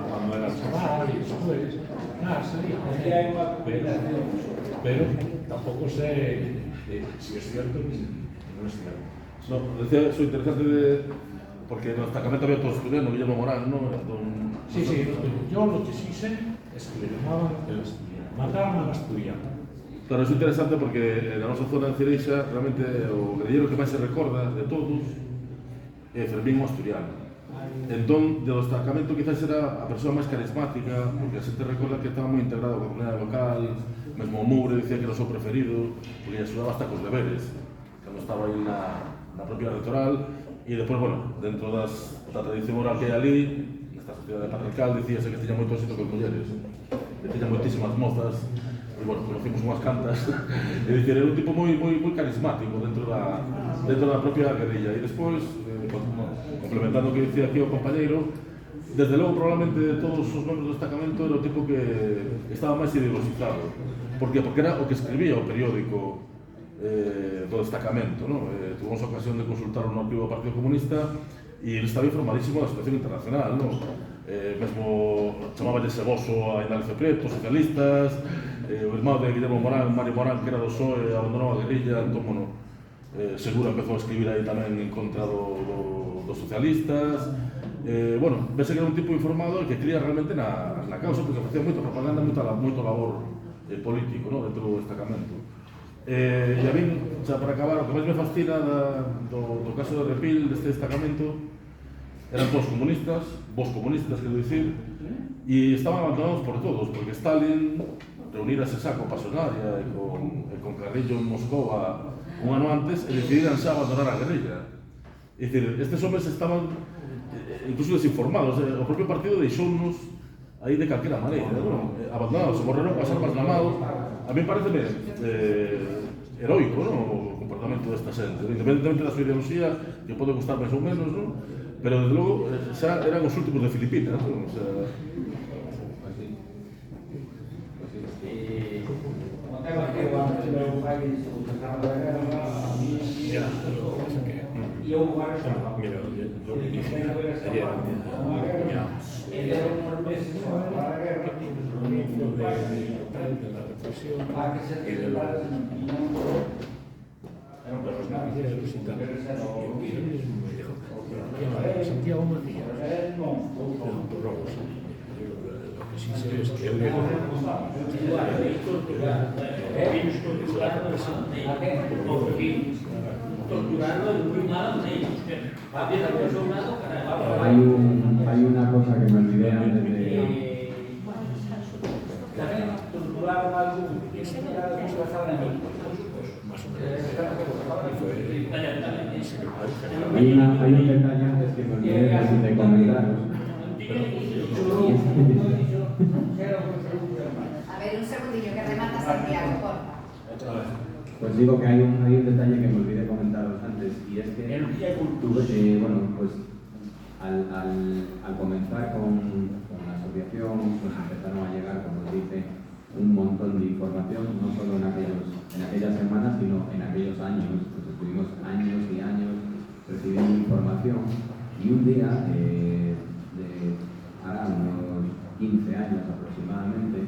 [SPEAKER 5] cuando era chaval y después, pero tampoco sé si es cierto ni no es cierto.
[SPEAKER 4] No, decía eso interesante porque en el destacamento había todos estudiando, Guillermo Morán, ¿no?
[SPEAKER 5] Sí, yo lo que sí sé es que le llamaban el asturiano, mataron al asturiano.
[SPEAKER 4] Claro, es interesante porque na nosa zona de Cereixa realmente o guerrillero que máis se recorda de todos é Fermín o asturiano. Entón, do destacamento quizás era a persoa máis carismática, porque a xente recorda que estaba moi integrado con a comunidade local, mesmo o Mugre dicía que era o seu preferido, porque axudaba hasta cos deberes, cando estaba aí na propia rectoral, e depois, bueno, dentro da tradición oral que hai ali, nesta sociedade patriarcal, dicíase que tiña moito éxito con mulleres, que tiña moitísimas mozas, e, bueno, conocimos unhas cantas, e dicir, era un tipo moi carismático dentro da propia guerrilla, e despois, complementando o que dicía aquí o compañeiro, desde logo, probablemente de todos os membros do destacamento era o tipo que estaba máis ideologizado. Por qué? Porque era o que escribía o periódico do destacamento, ¿no? Tuvimos a ocasión de consultar un arquivo do Partido Comunista e ele estaba informadísimo da situación internacional, ¿no? Mesmo chamaballe Seboso a Indalecio Prieto, socialistas, o irmão de Guillermo Morán, Mario Morán, que era do PSOE, abandonou a guerrilla, entón, bueno, Segura empezou a escribir aí tamén en contra dos socialistas. Bueno, vese que era un tipo informado e que cría realmente na causa, porque facía moita propaganda, moito labor político, ¿no? Dentro do destacamento. E a min, xa para acabar, o que máis me fascina do caso de Repil, deste destacamento, eran todos comunistas, vos comunistas, quero dicir, e estaban abandonados por todos, porque Stalin reunira ese saco pasionaria e con Carrillo en Moscova un ano antes e decidiran xa abandonar a guerrilla. É dicir, estes homens estaban incluso desinformados, o propio partido deixounos aí de calquera maneira, ¿no? Abandonados, se morreron coas armas na mão. A mí pareceme heroico, ¿no? O comportamento desta xente, independentemente da súa ideoloxía, que pode gustar máis ou menos, ¿no? Pero desde logo xa eran os últimos de Filipinas, ¿no? O sea,
[SPEAKER 5] Mira, yo le dije ayer a mi cuñado, de la represión y de los noticiarios y tal. Y él mismo me dijo, Santiago Macías, los robos. Lo que sí sé es que él era
[SPEAKER 3] Hay una cosa que me olvidé antes de... Hay un detalle antes que me olvidé de comentaros.
[SPEAKER 1] A ver, un segundillo, que remata Santiago, porfa.
[SPEAKER 3] Pues digo que hay un detalle que me olvidé comentaros antes, y es que bueno, pues al comenzar con la asociación, pues empezaron a llegar, como os dice, un montón de información, no solo en aquellas semanas, sino en aquellos años. Pues estuvimos años y años recibiendo información, y un día, ahora unos 15 años aproximadamente,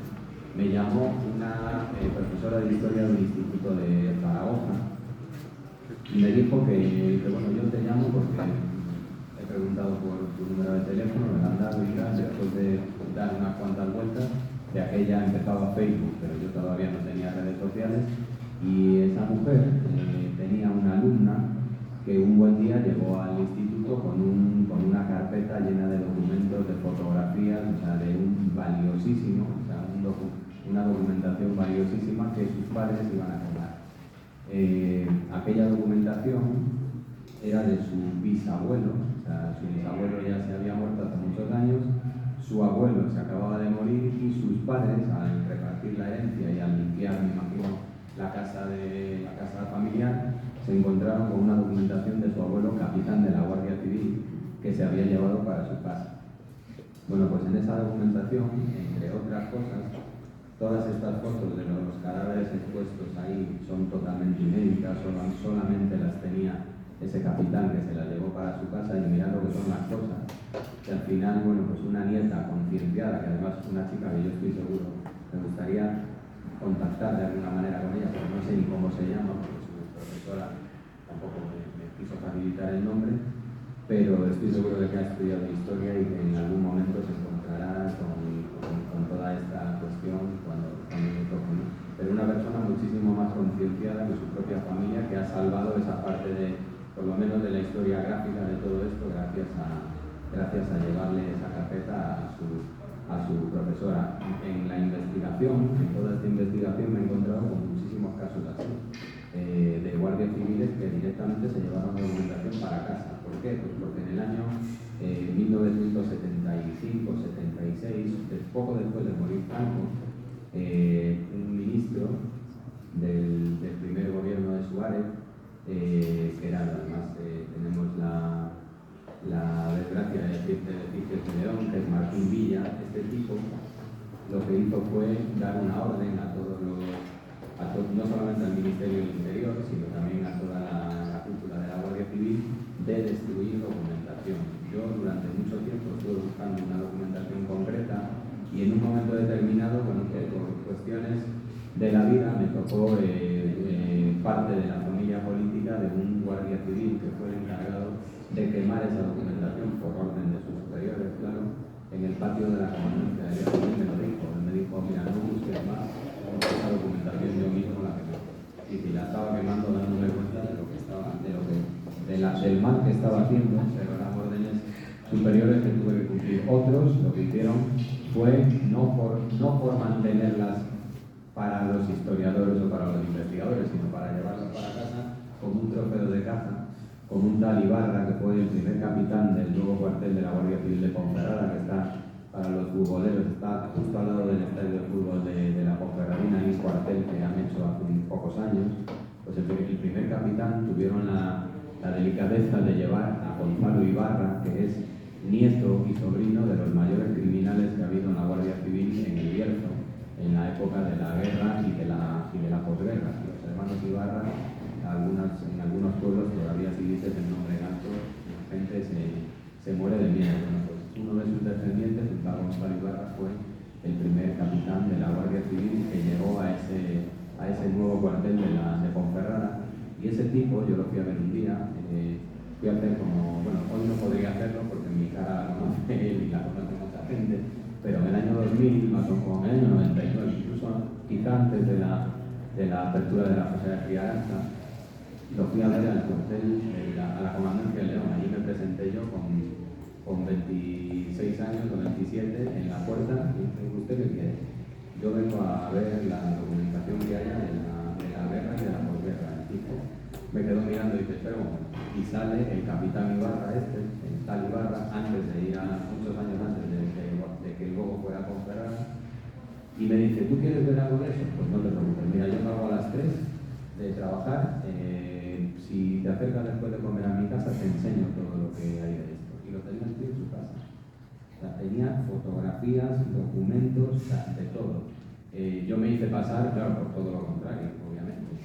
[SPEAKER 3] me llamó una profesora de historia del Instituto de Zaragoza y me dijo que bueno, yo te llamo porque he preguntado por tu número de teléfono, me lo han dado y tal, después de dar unas cuantas vueltas. De aquella empezaba Facebook, pero yo todavía no tenía redes sociales, y esa mujer tenía una alumna que un buen día llegó al instituto con una carpeta llena de documentos, de fotografías, o sea, de un valiosísimo, o sea, una documentación valiosísima que sus padres iban a quemar. Aquella documentación era de su bisabuelo, o sea, su bisabuelo ya se había muerto hace muchos años, su abuelo se acababa de morir y sus padres, al repartir la herencia y al limpiar, me imagino, la casa familiar, se encontraron con una documentación de su abuelo, capitán de la Guardia Civil, que se había llevado para su casa. Bueno, pues en esa documentación, entre otras cosas, todas estas fotos de los cadáveres expuestos ahí son totalmente inéditas, solamente las tenía ese capitán que se las llevó para su casa, y mirad lo que son las cosas. Que al final, bueno, pues una nieta concienciada, que además es una chica que yo estoy seguro me gustaría contactar de alguna manera con ella, porque no sé ni cómo se llama, porque su profesora tampoco me quiso facilitar el nombre, pero estoy seguro de que ha estudiado historia y que en algún momento se encontrará con toda esta cuestión cuando me toque, ¿no? Pero una persona muchísimo más concienciada que su propia familia, que ha salvado esa parte de, por lo menos de la historia gráfica de todo esto, gracias a gracias a llevarle esa carpeta a su profesora. En la investigación, en toda esta investigación me he encontrado con muchísimos casos así, de guardias civiles que directamente se llevaron la documentación para casa. ¿Por qué? Pues porque en el año 1975-76, poco después de morir Franco, un ministro del primer gobierno de Suárez, que era, además tenemos la desgracia de decir de León, que es Martín Villa. Este tipo lo que hizo fue dar una orden a todos no solamente al Ministerio del Interior, sino también a toda la cúpula de la Guardia Civil, de destruir documentación. Yo durante mucho tiempo estuve buscando una documentación concreta y en un momento determinado, bueno, que por cuestiones de la vida me tocó parte de la familia política de un guardia civil que fue el encargado de quemar esa documentación por orden de sus superiores, claro, en el patio de la comandancia de Guerra Civil. Me lo dijo, él me dijo, mira, no busques más, esa documentación yo mismo la quemé. Y si la estaba quemando dándome cuenta de lo que estaba, del mal que estaba haciendo, pero eran órdenes superiores que tuve que cumplir. Otros lo que hicieron fue no por mantenerlas para los historiadores o para los investigadores, sino para llevarlas para casa como un trofeo de caza, como un tal Ibarra, que fue el primer capitán del nuevo cuartel de la Guardia Civil de Ponferrada, que está, para los futboleros, está justo al lado del estadio de fútbol de la Ponferradina, y un cuartel que han hecho hace pocos años. Pues el primer capitán tuvieron la delicadeza de llevar a Gonzalo Ibarra, que es nieto y sobrino de los mayores criminales que ha habido en la Guardia Civil en el Bierzo, en la época de la guerra y de la posguerra. Los hermanos Ibarra, en algunos pueblos todavía si dices el nombre alto, la gente se muere de miedo. Bueno, pues uno de sus descendientes, el tal Gonzalo Ibarra, fue el primer capitán de la Guardia Civil que llegó a ese nuevo cuartel de Ponferrada. Y ese tipo, yo lo fui a ver un día, fui a hacer como, bueno, hoy no podría hacerlo porque mi cara la conoce él y la conoce mucha gente, pero en el año 2000, más o menos en el año 99, incluso quizá antes de la apertura de la José de Criaranza, lo fui a ver al cuartel, a la comandancia de León. Allí me presenté yo con 26 años o 27 en la puerta y me dije, ¿usted qué quiere? Yo vengo a ver la documentación que haya de la guerra y de la posguerra. El tipo me quedó mirando y dice, espera un momento. Y sale el capitán Ibarra, el tal Ibarra, muchos años antes de que luego fuera a Ponferrada, y me dice, ¿tú quieres ver algo de eso? Pues no te preocupes, mira, yo salgo a las 3 de trabajar, si te acercas después de comer a mi casa te enseño todo lo que hay de esto. Y lo tenía en su casa. O sea, tenía fotografías, documentos, o sea, de todo. Yo me hice pasar, claro, por todo lo contrario, obviamente.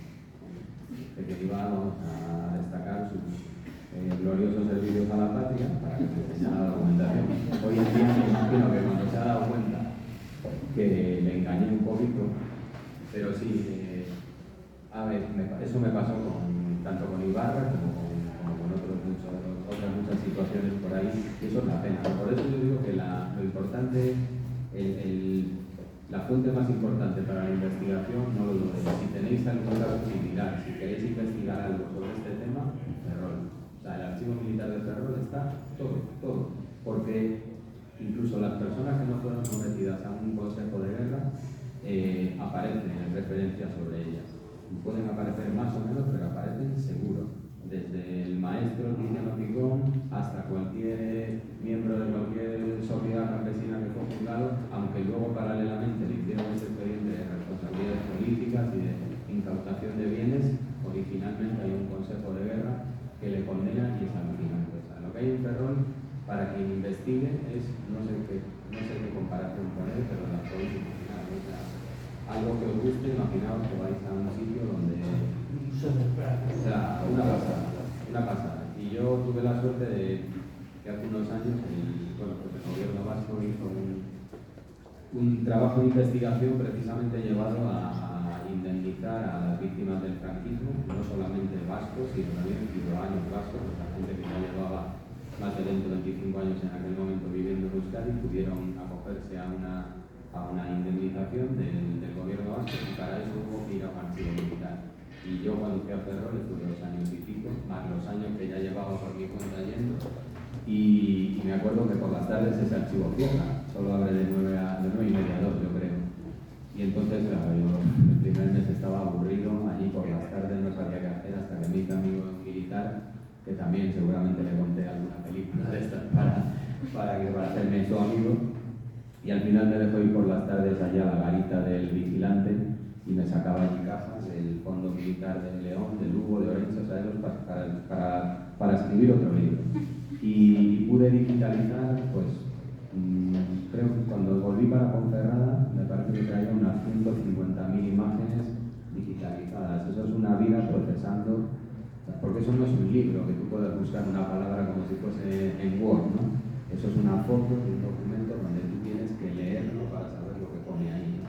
[SPEAKER 3] De que íbamos a destacar sus gloriosos servicios a la patria para que se enseñara la documentación. Hoy en día me imagino que cuando se ha dado cuenta que le engañé un poquito, pero sí, a ver, eso me pasó tanto con Ibarra como con otras muchas situaciones por ahí, y eso es la pena. Por eso yo digo que lo importante, la fuente más importante para la investigación no lo dudéis. Si tenéis algún caso similar, si queréis investigar algo sobre este tema, Ferrol. O sea, el archivo militar de Ferrol está todo. Porque incluso las personas que no fueron sometidas a un consejo de guerra aparecen en referencias sobre ellas. Pueden aparecer más o menos, pero aparecen seguro. Desde el maestro Tiziano Picón hasta cualquier miembro de cualquier sociedad campesina que fue juzgado, aunque luego paralelamente le hicieron ese expediente de responsabilidades políticas y de incautación de bienes, originalmente hay un consejo de guerra que le condena y es alucinante. O sea, lo que hay en Ferrol, para quien investigue, es no sé qué comparación poner, pero la podéis imaginar. O sea, algo que os guste, imaginaos que vais a un sitio donde... O sea, una pasada. Y yo tuve la suerte de que hace unos años el gobierno vasco hizo un trabajo de investigación precisamente llevado a indemnizar a las víctimas del franquismo, no solamente vascos, sino también ciudadanos vascos, la gente que ya llevaba más de 20 o 25 años en aquel momento viviendo en Euskadi, pudieron acogerse a una indemnización del gobierno vasco, y para eso hubo que ir a un archivo militar. Y yo cuando fui a Ferrol estuve 2 años y pico, más los años que ya llevaba por mi cuenta yendo, y me acuerdo que por las tardes ese archivo cierra, solo abre de 9 y media a 2, yo creo. Y entonces, claro, yo el primer mes estaba aburrido, allí por las tardes no sabía qué hacer, hasta que me hice amigo de un militar, que también seguramente le conté alguna película de estas para hacerme su amigo. Y al final me dejó ir por las tardes allá a la garita del vigilante y me sacaba allí cajas del Fondo Militar de León, de Lugo, de Orense, o sea, para escribir otro libro. Y pude digitalizar, pues, creo que cuando volví para Ponferrada, me parece que traía unas 150.000 imágenes digitalizadas. Eso es una vida procesando, porque eso no es un libro que tú puedas buscar una palabra como si fuese en Word, ¿no? Eso es una foto de un documento donde tú tienes que leerlo para saber lo que pone ahí, ¿no?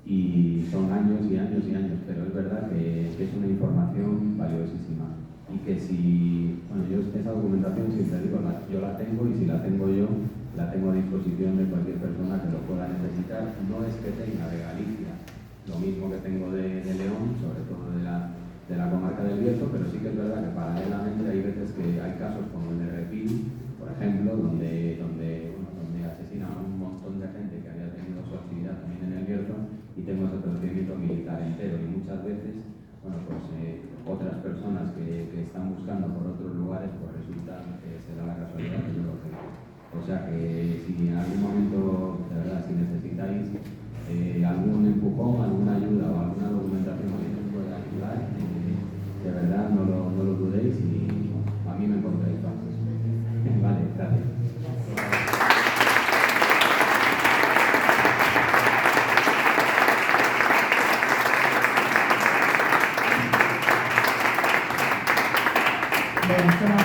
[SPEAKER 3] Y son años y años y años, pero es verdad que es una información valiosísima. Y que si, bueno, yo esa documentación siempre digo, yo la tengo, y si la tengo yo, la tengo a disposición de cualquier persona que lo pueda necesitar. No es que tenga de Galicia lo mismo que tengo de León, sobre todo de la comarca del Bierzo, pero sí que es verdad que paralelamente hay veces que hay casos como el de Repil, por ejemplo, donde asesinan a un montón de gente que había tenido su actividad también en el Bierzo, y tengo ese procedimiento militar entero. Y muchas veces, bueno, pues otras personas que están buscando por otros lugares, pues resulta que se da la casualidad que yo lo tengo. O sea que si en algún momento, de verdad, si necesitáis algún empujón, alguna ayuda o alguna documentación que nos pueda ayudar, de verdad no lo dudéis, y a mí me encontráis fácil. Vale, gracias.
[SPEAKER 1] Bé, som